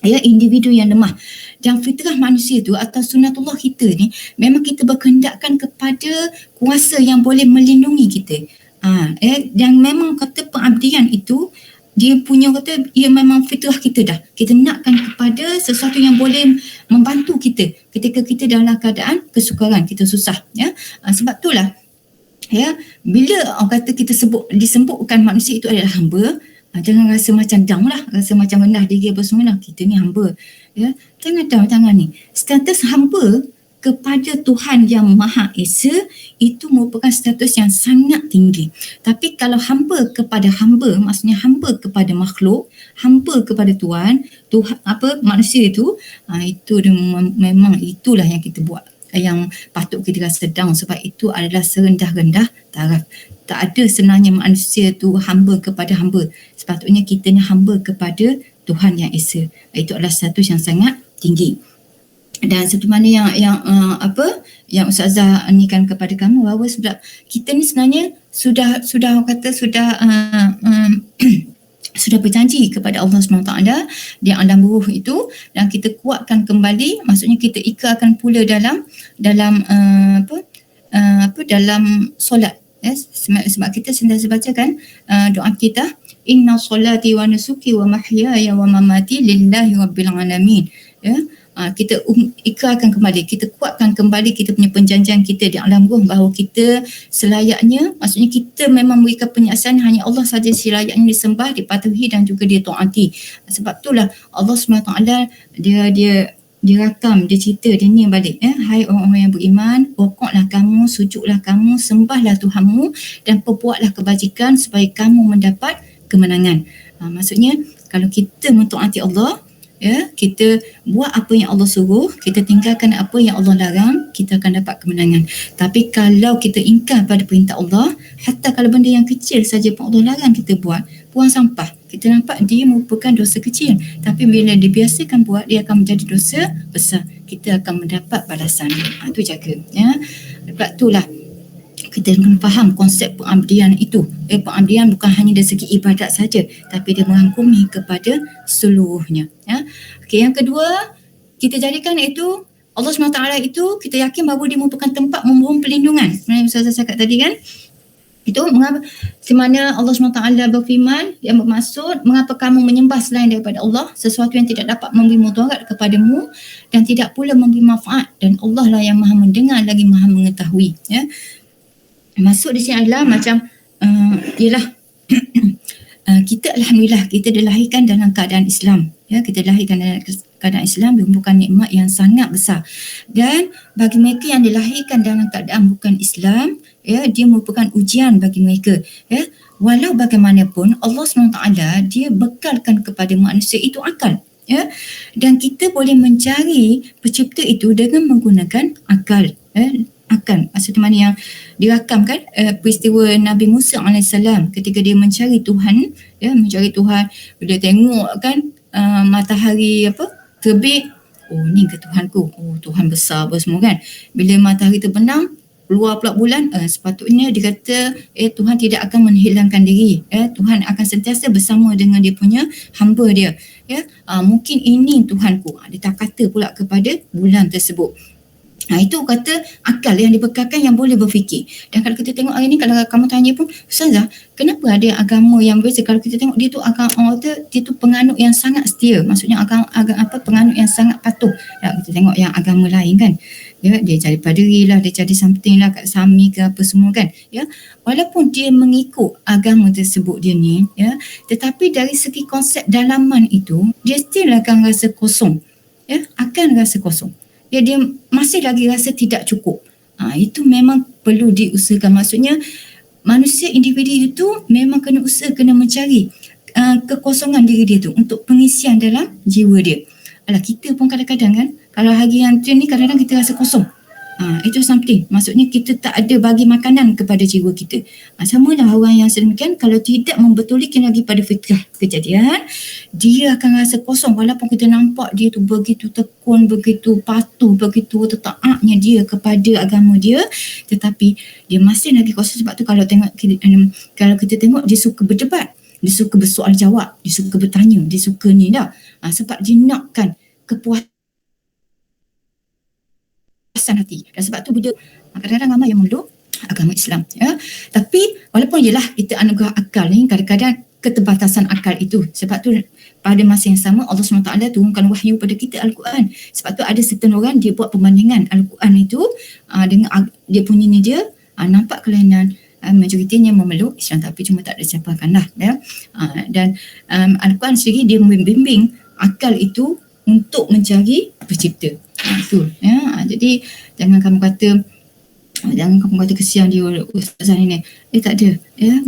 ya, individu yang lemah. Dan fitrah manusia tu atau sunatullah kita ni, memang kita berkehendakkan kepada kuasa yang boleh melindungi kita. Dan memang kata pengabdian itu, dia punya kata, ia memang fitrah kita dah. Kita nakkan kepada sesuatu yang boleh membantu kita ketika kita dalam keadaan kesukaran, kita susah, ya. Sebab itulah, ya, bila orang kata kita disebutkan manusia itu adalah hamba, jangan rasa macam down lah, rasa macam rendah diri apa semua lah, kita ni hamba, ya. Jangan down, jangan ni. Status hamba kepada Tuhan yang Maha Esa itu merupakan status yang sangat tinggi. Tapi kalau hamba kepada hamba, maksudnya hamba kepada makhluk, hamba kepada Tuhan manusia itu, itu memang itulah yang kita buat, yang patut kita rasa down, sebab itu adalah serendah-rendah taraf. Tak ada sebenarnya manusia tu hamba kepada hamba. Sepatutnya kita ni hamba kepada Tuhan yang Esa. Itu adalah status yang sangat tinggi. Dan seperti mana yang Ustazah anikan kepada kamu, bahawa sebab kita ni sebenarnya sudah sudah berjanji kepada Allah SWT di alam ruh itu, dan kita kuatkan kembali, maksudnya kita ikrarkan pula dalam solat, ya. Sebab kita sentiasa baca kan doa kita, inna solati wa nusuki wa mahyaya wa mamati lillahi rabbil alamin, ya. kita ikrarkan kembali, kita kuatkan kembali kita punya perjanjian kita di alam ruh bahawa kita selayaknya, maksudnya kita memang memberikan penyaksian hanya Allah saja selayaknya disembah, dipatuhi dan juga ditaati. Sebab itulah Allah SWT dia rakam, dia cerita dia ni balik, hai orang-orang yang beriman, rokoklah kamu, sujudlah kamu, sembahlah Tuhanmu dan perbuatlah kebajikan supaya kamu mendapat kemenangan. Maksudnya kalau kita mentaati Allah, kita buat apa yang Allah suruh, kita tinggalkan apa yang Allah larang, kita akan dapat kemenangan. Tapi kalau kita ingkar pada perintah Allah, hatta kalau benda yang kecil saja pun Allah larang kita buat, buang sampah, kita nampak dia merupakan dosa kecil, tapi bila dibiasakan buat, dia akan menjadi dosa besar. Kita akan mendapat balasan. Itu jaga. Sebab itulah kita kena faham konsep pengabdian itu. Pengabdian bukan hanya dari segi ibadat saja, tapi dia merangkumi kepada seluruhnya. Okey, yang kedua, kita jadikan itu Allah SWT itu kita yakin bahawa dia merupakan tempat memohon perlindungan. Sebenarnya Ustazah cakap tadi kan, itu mengapa di mana Allah SWT berfirman yang bermaksud mengapa kamu menyembah selain daripada Allah sesuatu yang tidak dapat memberi mudarat kepadamu dan tidak pula memberi manfaat, dan Allah lah yang Maha mendengar lagi Maha mengetahui. Maksud di sini adalah macam ialah kita alhamdulillah kita dilahirkan dalam keadaan Islam. Kita dilahirkan dalam keadaan Islam merupakan nikmat yang sangat besar. Dan bagi mereka yang dilahirkan dalam keadaan bukan Islam, dia merupakan ujian bagi mereka. Walau bagaimanapun Allah SWT dia bekalkan kepada manusia itu akal. Dan kita boleh mencari pencipta itu dengan menggunakan akal. Akal, maksudnya mana yang dirakamkan peristiwa Nabi Musa AS ketika dia mencari Tuhan, mencari Tuhan, dia tengok kan matahari terbit, ni ke Tuhanku, Tuhan besar apa semua kan. Bila matahari terbenam, keluar pula bulan, sepatutnya dia kata Tuhan tidak akan menghilangkan diri, Tuhan akan sentiasa bersama dengan dia punya hamba dia. Mungkin ini Tuhanku, dia tak kata pula kepada bulan tersebut. Itu kata akal yang dibekalkan yang boleh berfikir. Dan kalau kita tengok hari ni, kalau kamu tanya pun, Ustazah, kenapa ada agama yang berbeza? Kalau kita tengok dia tu dia tu penganut yang sangat setia. Maksudnya penganut yang sangat patuh. Kita tengok yang agama lain kan, dia cari paderi lah, dia cari something lah kat Sami ke apa semua kan. Walaupun dia mengikut agama tersebut dia ni, tetapi dari segi konsep dalaman itu, dia still akan rasa kosong. Akan rasa kosong. Dia masih lagi rasa tidak cukup. Itu memang perlu diusahakan. Maksudnya manusia individu itu memang kena usaha, kena mencari kekosongan diri dia tu untuk pengisian dalam jiwa dia. Kita pun kadang-kadang kan, kalau hari yang tu ni kadang-kadang kita rasa kosong. Itu something. Maksudnya kita tak ada bagi makanan kepada jiwa kita. Sama lah orang yang sedemikian, kalau tidak membetulikan lagi pada fitrah kejadian, dia akan rasa kosong walaupun kita nampak dia tu begitu tekun, begitu patuh, begitu taatnya dia kepada agama dia, tetapi dia masih lagi kosong. Sebab tu kalau kita tengok dia suka berdebat, dia suka bersoal jawab, dia suka bertanya, dia suka ni dah. Sebab dia nakkan kepuasan hati. Dan sebab tu bila kadang-kadang ramai yang memeluk agama Islam, tapi walaupun ialah kita anugerah akal ni, kadang-kadang keterbatasan akal itu. Sebab tu pada masa yang sama Allah SWT turunkan wahyu pada kita Al-Quran. Sebab tu ada certain orang dia buat perbandingan Al-Quran itu dengan dia punya ni dia nampak kelainan. Majoritinya memeluk Islam tapi cuma tak ada siapakan lah. Dan Al-Quran sendiri dia membimbing akal itu untuk mencari pencipta. Itu. Jadi jangan kamu kata kesian dia ustazah ni. Tak ada.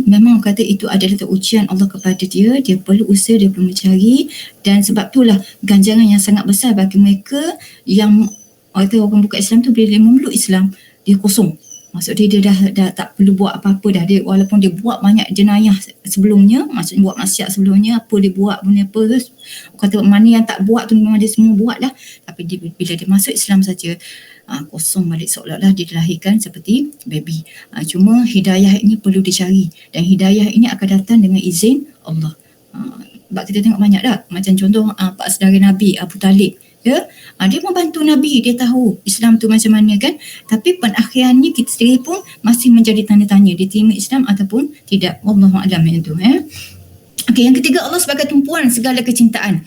Memang kata itu adalah ujian Allah kepada dia. Dia perlu usaha, dia perlu mencari. Dan sebab itulah ganjaran yang sangat besar bagi mereka yang orang bukan Islam tu, bila dia memeluk Islam, dia kosong. Maksudnya dia dah tak perlu buat apa-apa dah. Dia, walaupun dia buat banyak jenayah sebelumnya, maksudnya buat maksiat sebelumnya, apa dia buat, benda apa tu, kata mana yang tak buat tu memang dia semua buat dah. Tapi bila dia masuk Islam saja, kosong balik, seolah-olah dia dilahirkan seperti baby. Cuma hidayah ini perlu dicari, dan hidayah ini akan datang dengan izin Allah. Sebab kita tengok banyak dah, macam contoh pak saudara Nabi Abu Talib. Dia membantu Nabi, dia tahu Islam tu macam mana kan, tapi penakhirannya kita sendiri pun masih menjadi tanda tanya, dia terima Islam ataupun tidak. Wallahualam yang tu. Okey, yang ketiga, Allah sebagai tumpuan segala kecintaan,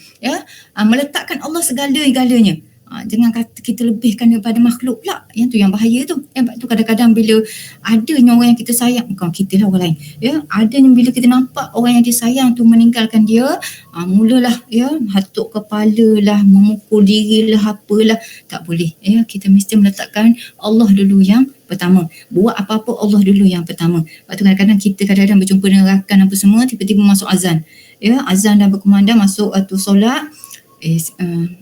meletakkan Allah segala-galanya. Jangan kata kita lebihkan daripada makhluk pula. Yang tu yang bahaya tu. Sebab tu kadang-kadang bila adanya orang yang kita sayang, bukan kita lah, orang lain. Ya, adanya bila kita nampak orang yang disayang tu meninggalkan dia, mulalah ya hatuk kepala lah, memukul diri lah, apalah. Tak boleh. Ya, kita mesti meletakkan Allah dulu yang pertama. Buat apa-apa Allah dulu yang pertama. Sebab tu kadang-kadang kita berjumpa dengan rakan apa semua, tiba-tiba masuk azan. Ya, azan dah berkumandang, masuk waktu solat.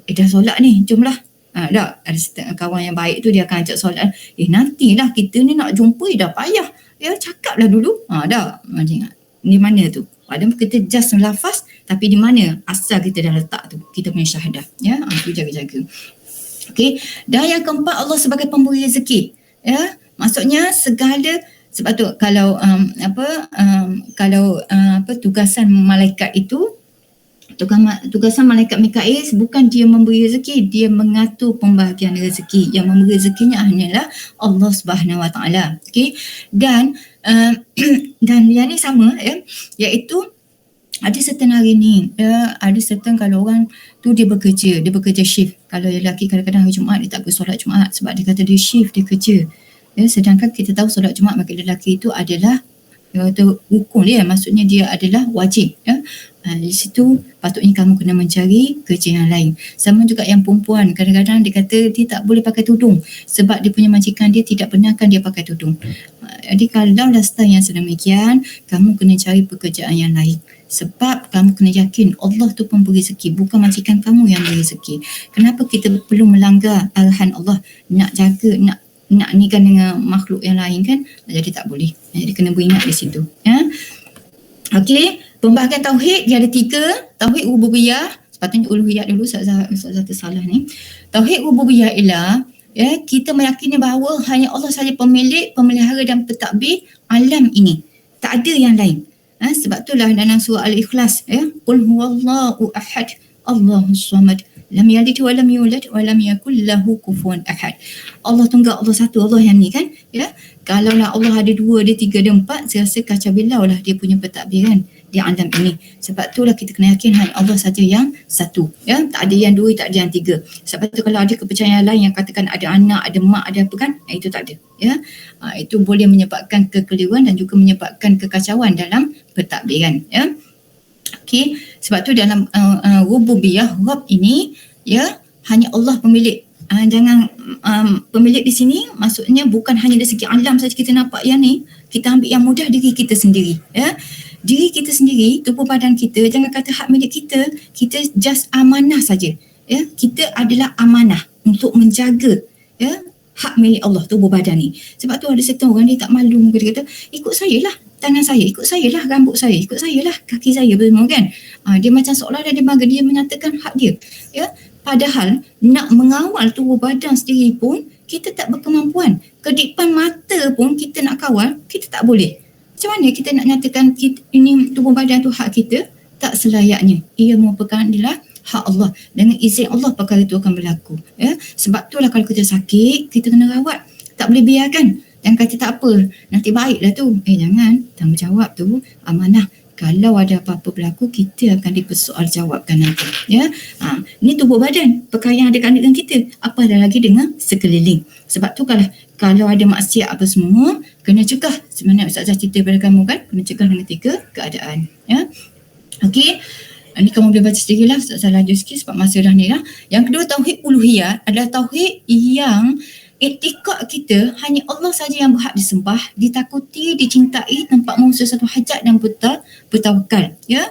Dah solat ni, jomlah. Dah ada setengah kawan yang baik tu, dia akan ajak solat. Nantilah, kita ni nak jumpa dah payah. Ya, cakaplah dulu. Dah. Di mana tu? Padahal kita just lafaz, tapi di mana asal kita dah letak tu, kita punya syahadah. Ya, itu jaga-jaga. Okey. Dan yang keempat, Allah sebagai pemberi rezeki. Ya, maksudnya segala, sebab tu kalau tugasan malaikat itu, tugasan malaikat Mikail bukan dia memberi rezeki, dia mengatur pembahagian rezeki. Yang memberi rezekinya hanyalah Allah Subhanahu Wa Taala. Okey. Dan yang ni sama ya, iaitu ada certain hari ni, ada certain kalau orang tu dia bekerja shift. Kalau lelaki kadang-kadang hari Jumaat dia tak pergi solat Jumaat sebab dia kata dia shift, dia kerja. Ya, sedangkan kita tahu solat Jumaat bagi lelaki itu adalah rukun dia, maksudnya dia adalah wajib. Ya. Di situ patutnya kamu kena mencari kerja yang lain. Sama juga yang perempuan, kadang-kadang dia kata dia tak boleh pakai tudung sebab dia punya majikan dia tidak benarkan dia pakai tudung. Jadi kalau dah style yang sedemikian, kamu kena cari pekerjaan yang lain. Sebab kamu kena yakin Allah tu pemberi rezeki, bukan majikan kamu yang beri rezeki. Kenapa kita perlu melanggar arahan Allah, nak jaga, nak ni kan dengan makhluk yang lain kan? Jadi tak boleh. Jadi kena beringat di situ. Ya. Okey, pembahagian tauhid dia ada 3. Tauhid rububiyah, sepatutnya uluhiyah dulu, Ustazah tersalah ni. Tauhid rububiyah ialah ya, kita meyakini bahawa hanya Allah sahaja pemilik, pemelihara dan pentadbir alam ini. Tak ada yang lain. Sebab itulah dalam surah Al-Ikhlas ya, qul huwallahu ahad, Allahus samad, lam yalid wa lam yulad wa lam yakul lahu kufuwan ahad. Allah tunggal, Allah satu, Allah yang ni kan ya. Kalaulah Allah ada 2, ada 3, ada 4, saya rasa kacau bilau lah dia punya pentadbiran di alam ini. Sebab itulah kita kena yakin hanya Allah saja yang satu ya, tak ada yang 2, tak ada yang 3. Sebab tu kalau ada kepercayaan lain yang katakan ada anak, ada mak, ada apa kan, itu tak ada ya. Itu boleh menyebabkan kekeliruan dan juga menyebabkan kekacauan dalam pentadbiran ya. Okey, sebab tu dalam rububiyah, Rabb ini ya, hanya Allah pemilik. Jangan pemilik di sini maksudnya bukan hanya dari segi alam saja kita nampak yang ni, kita ambil yang mudah diri kita sendiri ya. Diri kita sendiri, tubuh badan kita, jangan kata hak milik kita, kita just amanah saja ya. Kita adalah amanah untuk menjaga ya hak milik Allah, tubuh badan ni. Sebab tu ada setengah orang dia tak malu, dia kata ikut saya lah tangan saya, ikut saya lah rambut saya, ikut saya lah kaki saya, semua kan. Dia macam seolah dia menyatakan hak dia ya. Padahal nak mengawal tubuh badan sendiri pun kita tak berkemampuan. Kedipan mata pun kita nak kawal, kita tak boleh. Macam mana kita nak nyatakan ini tubuh badan tu hak kita? Tak selayaknya. Ia merupakan adalah hak Allah. Dengan izin Allah perkara itu akan berlaku. Ya? Sebab itulah kalau kita sakit, kita kena rawat. Tak boleh biarkan. Jangan kata tak apa, nanti baiklah tu. Jangan. Tanggungjawab tu amanah. Kalau ada apa-apa berlaku, kita akan dipersoaljawabkan nanti. Ya, ni tubuh badan, perkara yang ada kaitan dengan kita. Apa ada lagi dengan sekeliling. Sebab tu kalau ada maksiat apa semua, kena cegah. Sebenarnya Ustazah cerita pada kamu kan, kena cegah dengan 3 keadaan. Ya, okey. Ini kamu boleh baca sendirilah, Ustazah laju sikit sebab masa dah ni lah. Yang kedua, tauhid uluhiyah adalah tauhid yang iktikad kita hanya Allah saja yang berhak disembah, ditakuti, dicintai, tanpa mengusir satu hajat dan bertawakal ya.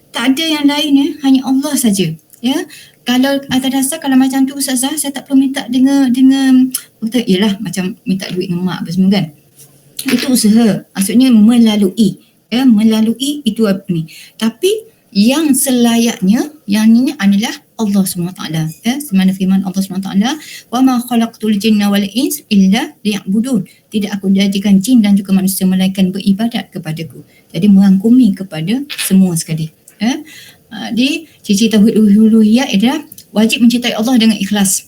Tak ada yang lain ya, hanya Allah saja ya. Kalau atas dasar kalau macam tu Ustazah, saya tak perlu minta dengan yalah macam minta duit dengan mak apa semua kan. Itu usaha, maksudnya melalui ya, melalui itu apa ni. Tapi yang selayaknya yang ini adalah Allah SWT ya, semana firman Allah SWT, wa ma khalaqtul jinna wal ins illa liya'budun, tidak aku jadikan jin dan juga manusia melainkan beribadat kepadaku. Jadi merangkumi kepada semua sekali ya. Di ciri tauhid uluhiyah adalah wajib mencintai Allah dengan ikhlas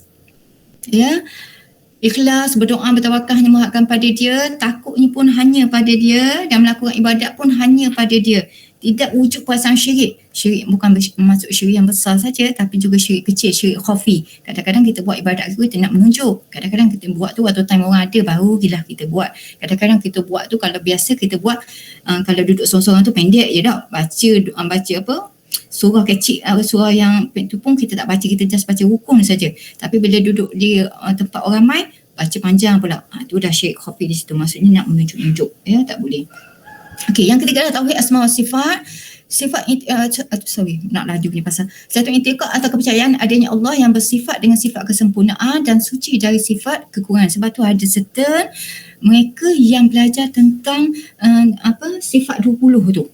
ya. Ikhlas, berdoa, bertawakal hanya mengharapkan pada dia, takutnya pun hanya pada dia, dan melakukan ibadat pun hanya pada dia. Tidak wujud perasaan syirik. Syirik bukan masuk syirik yang besar saja, tapi juga syirik kecil, syirik khafi. Kadang-kadang kita buat ibadat itu kita nak menunjuk. Kadang-kadang kita buat tu waktu time orang ada baru gila kita buat. Kadang-kadang kita buat tu kalau biasa kita buat kalau duduk sorang-sorang tu pendek je dah. Baca apa? Surah kecil, surah yang tu pun kita tak baca, kita just baca rukun saja. Tapi bila duduk di tempat orang ramai, baca panjang pula. Tu dah syirik khafi di situ. Maksudnya nak menunjuk-nunjuk. Ya, tak boleh. Okey, yang ketiga adalah tauhid asma wa sifat. Nak laju punya pasal. Satu i'tiqad atau kepercayaan adanya Allah yang bersifat dengan sifat kesempurnaan dan suci dari sifat kekurangan. Sebab tu ada certain mereka yang belajar tentang sifat 20 tu.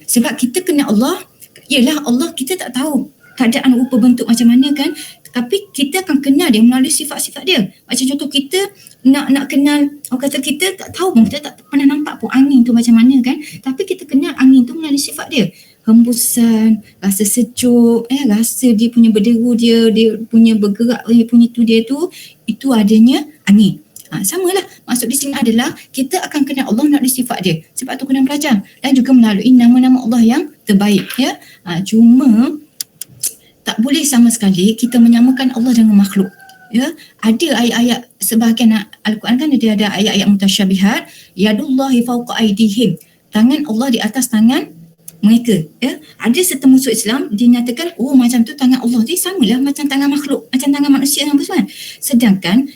Sebab kita kenal Allah, ialah Allah kita tak tahu keadaan rupa bentuk macam mana kan, tapi kita akan kenal dia melalui sifat-sifat dia. Macam contoh kita nak kenal, orang kata kita tak tahu pun, kita tak pernah nampak pun angin tu macam mana kan, tapi kita kenal angin tu melalui sifat dia. Hembusan, rasa sejuk, rasa dia punya berderu dia punya bergerak, dia punya dia tu, itu adanya angin. Samalah, maksud di sini adalah kita akan kenal Allah melalui sifat dia. Sebab tu kena belajar, dan juga melalui nama-nama Allah yang terbaik, ya. Cuma tak boleh sama sekali kita menyamakan Allah dengan makhluk. Ya, ada ayat-ayat sebahagian Al-Quran kan ada ayat-ayat mutasyabihat, yadullahi fawqa aydihim, tangan Allah di atas tangan mereka. Ya, ada serta musuh Islam dinyatakan macam tu tangan Allah ni samalah macam tangan makhluk, macam tangan manusia yang bersama. Sedangkan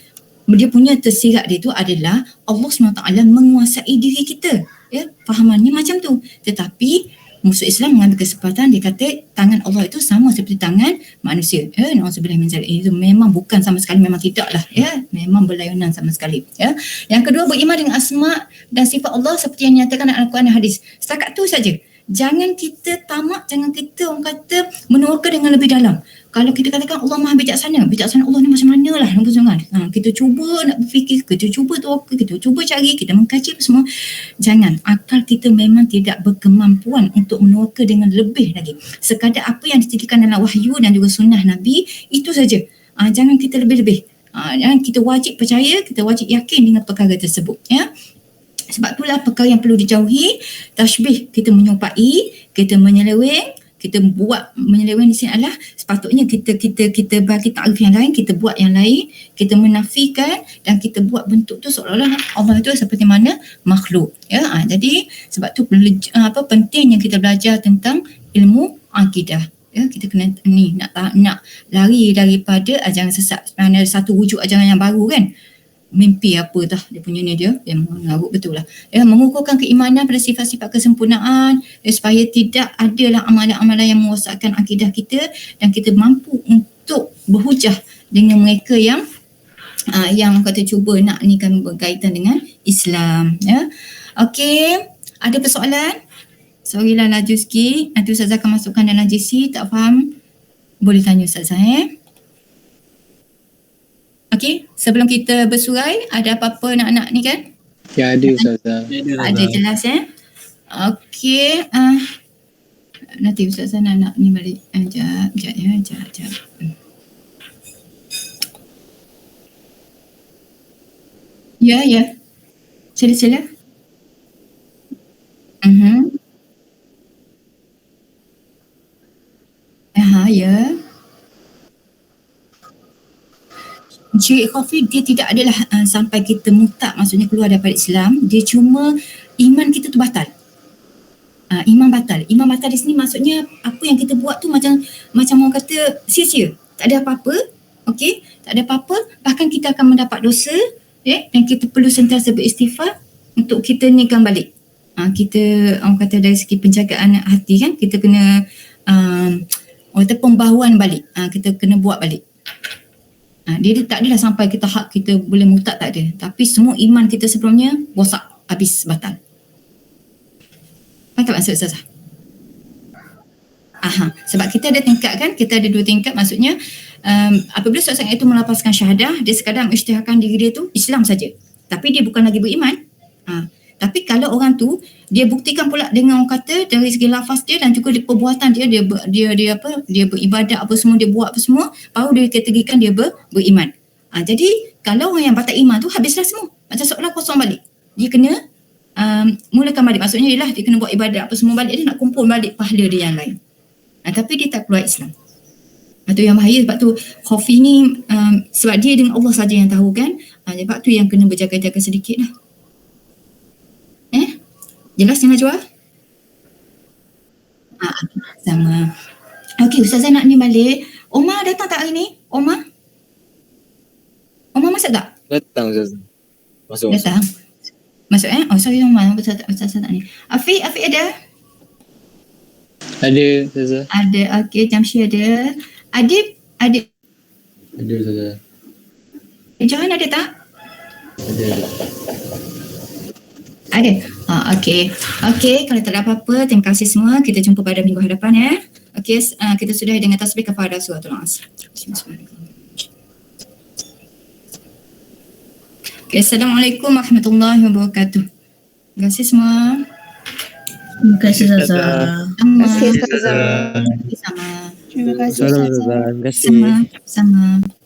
dia punya tersirat dia tu adalah Allah SWT menguasai diri kita. Ya, fahamannya macam tu. Tetapi musuh Islam mengambil kesempatan, dia kata tangan Allah itu sama seperti tangan manusia. Na'udzubillah min zalik. Itu memang bukan sama sekali, memang tidaklah, ya. Memang berlawanan sama sekali, ya. Yang kedua, beriman dengan asma dan sifat Allah seperti yang dinyatakan dalam Al-Quran dan hadis. Setakat tu saja. Jangan kita tamak, jangan kita orang kata menerka dengan lebih dalam. Kalau kita katakan Allah Maha bijaksana Allah ni macam mana lah, kita cuba nak berfikir, kita cuba terka, kita cuba cari, kita mengkaji semua. Jangan, akal kita memang tidak berkemampuan untuk menerka dengan lebih lagi. Sekadar apa yang diceritakan dalam wahyu dan juga sunnah Nabi, itu saja. Jangan kita lebih-lebih. Jangan kita wajib percaya, kita wajib yakin dengan perkara tersebut, ya. Sebab itulah perkara yang perlu dijauhi. Tashbih, kita menyerupai, kita menyeleweng. Kita buat menyeleweng di sini adalah sepatutnya kita bagi takrif yang lain, kita buat yang lain, kita menafikan dan kita buat bentuk tu seolah-olah Allah itu seperti mana makhluk, ya. Jadi sebab tu pentingnya kita belajar tentang ilmu akidah, ya. Kita kena nak lari daripada ajaran sesat. Sebenarnya ada satu wujud ajaran yang baru kan, mimpi apa dah dia punya ni, dia mengarut betul lah, ya. Mengukuhkan keimanan pada sifat-sifat kesempurnaan, supaya tidak adalah amalan-amalan yang merosakkan akidah kita, dan kita mampu untuk berhujah dengan mereka yang kata cuba nak ni kan berkaitan dengan Islam, ya. Okey, ada persoalan? Sorry lah laju sikit, nanti Ustazah akan masukkan dalam JC. Tak faham boleh tanya Ustazah, Okey, sebelum kita bersurai, ada apa-apa nak ni kan? Ya, ada Ustazah. Ada, jelas, Okey, nanti Ustazah nak ni balik. Sekejap. Ya. Sila. Ya. Syirik khafi dia tidak adalah sampai kita murtad, maksudnya keluar daripada Islam. Dia cuma iman kita tu batal. Iman batal di sini maksudnya apa yang kita buat tu macam orang kata sia-sia, tak ada apa-apa. Okey, tak ada apa-apa, bahkan kita akan mendapat dosa, dan kita perlu sentiasa beristighfar untuk kita nikan balik. Kita orang kata dari segi penjagaan hati kan, kita kena orang kata pembaharuan balik. Kita kena buat balik. Dia tak adalah sampai kita kita boleh murtad, tak ada. Tapi semua iman kita sebelumnya rosak, habis, batal. Faham tak maksud Ustazah? Sebab kita ada tingkat kan, kita ada 2 tingkat. Maksudnya apabila seorang itu melapaskan syahadah, dia sekadar mengisytiharkan diri dia tu Islam saja, tapi dia bukan lagi beriman. Tapi kalau orang tu dia buktikan pula dengan orang kata dari segi lafaz dia dan juga perbuatan dia beribadat apa semua, dia buat apa semua, baru dia kategorikan dia beriman. Jadi kalau orang yang batal iman tu habislah semua, macam seolah kosong balik. Dia kena mulakan balik. Maksudnya ialah dia kena buat ibadat apa semua balik, dia nak kumpul balik pahala dia yang lain. Tapi dia tak keluar Islam. Itu yang bahaya. Sebab tu Khafi ni sebab dia dengan Allah saja yang tahu kan. Sebab tu yang kena berjaga-jaga sedikit lah. Jelas yang Najwa? Sama. Okey, Ustazah nak ni balik. Omar datang tak hari ni? Omar masuk tak? Datang Ustazah. Masuk. Datang. Masuk Oh sorry Omar, Ustazah tak ni. Afiq ada? Ada Ustazah. Ada. Okey, Jamshi ada. Adib Ada Ustazah. Johan ada tak? Ada. Ada. Okey, kalau tak ada apa-apa, terima kasih semua. Kita jumpa pada minggu hadapan ya. Okey, kita sudah dengan tasbih kepada suratul Asr. Okay, Assalamualaikum warahmatullahi wabarakatuh. Terima kasih semua. Terima kasih Ustazah. Sama. Terima kasih, Ustazah. Sama. Terima kasih, Salam Ustazah. Ustazah. Terima kasih. Sama.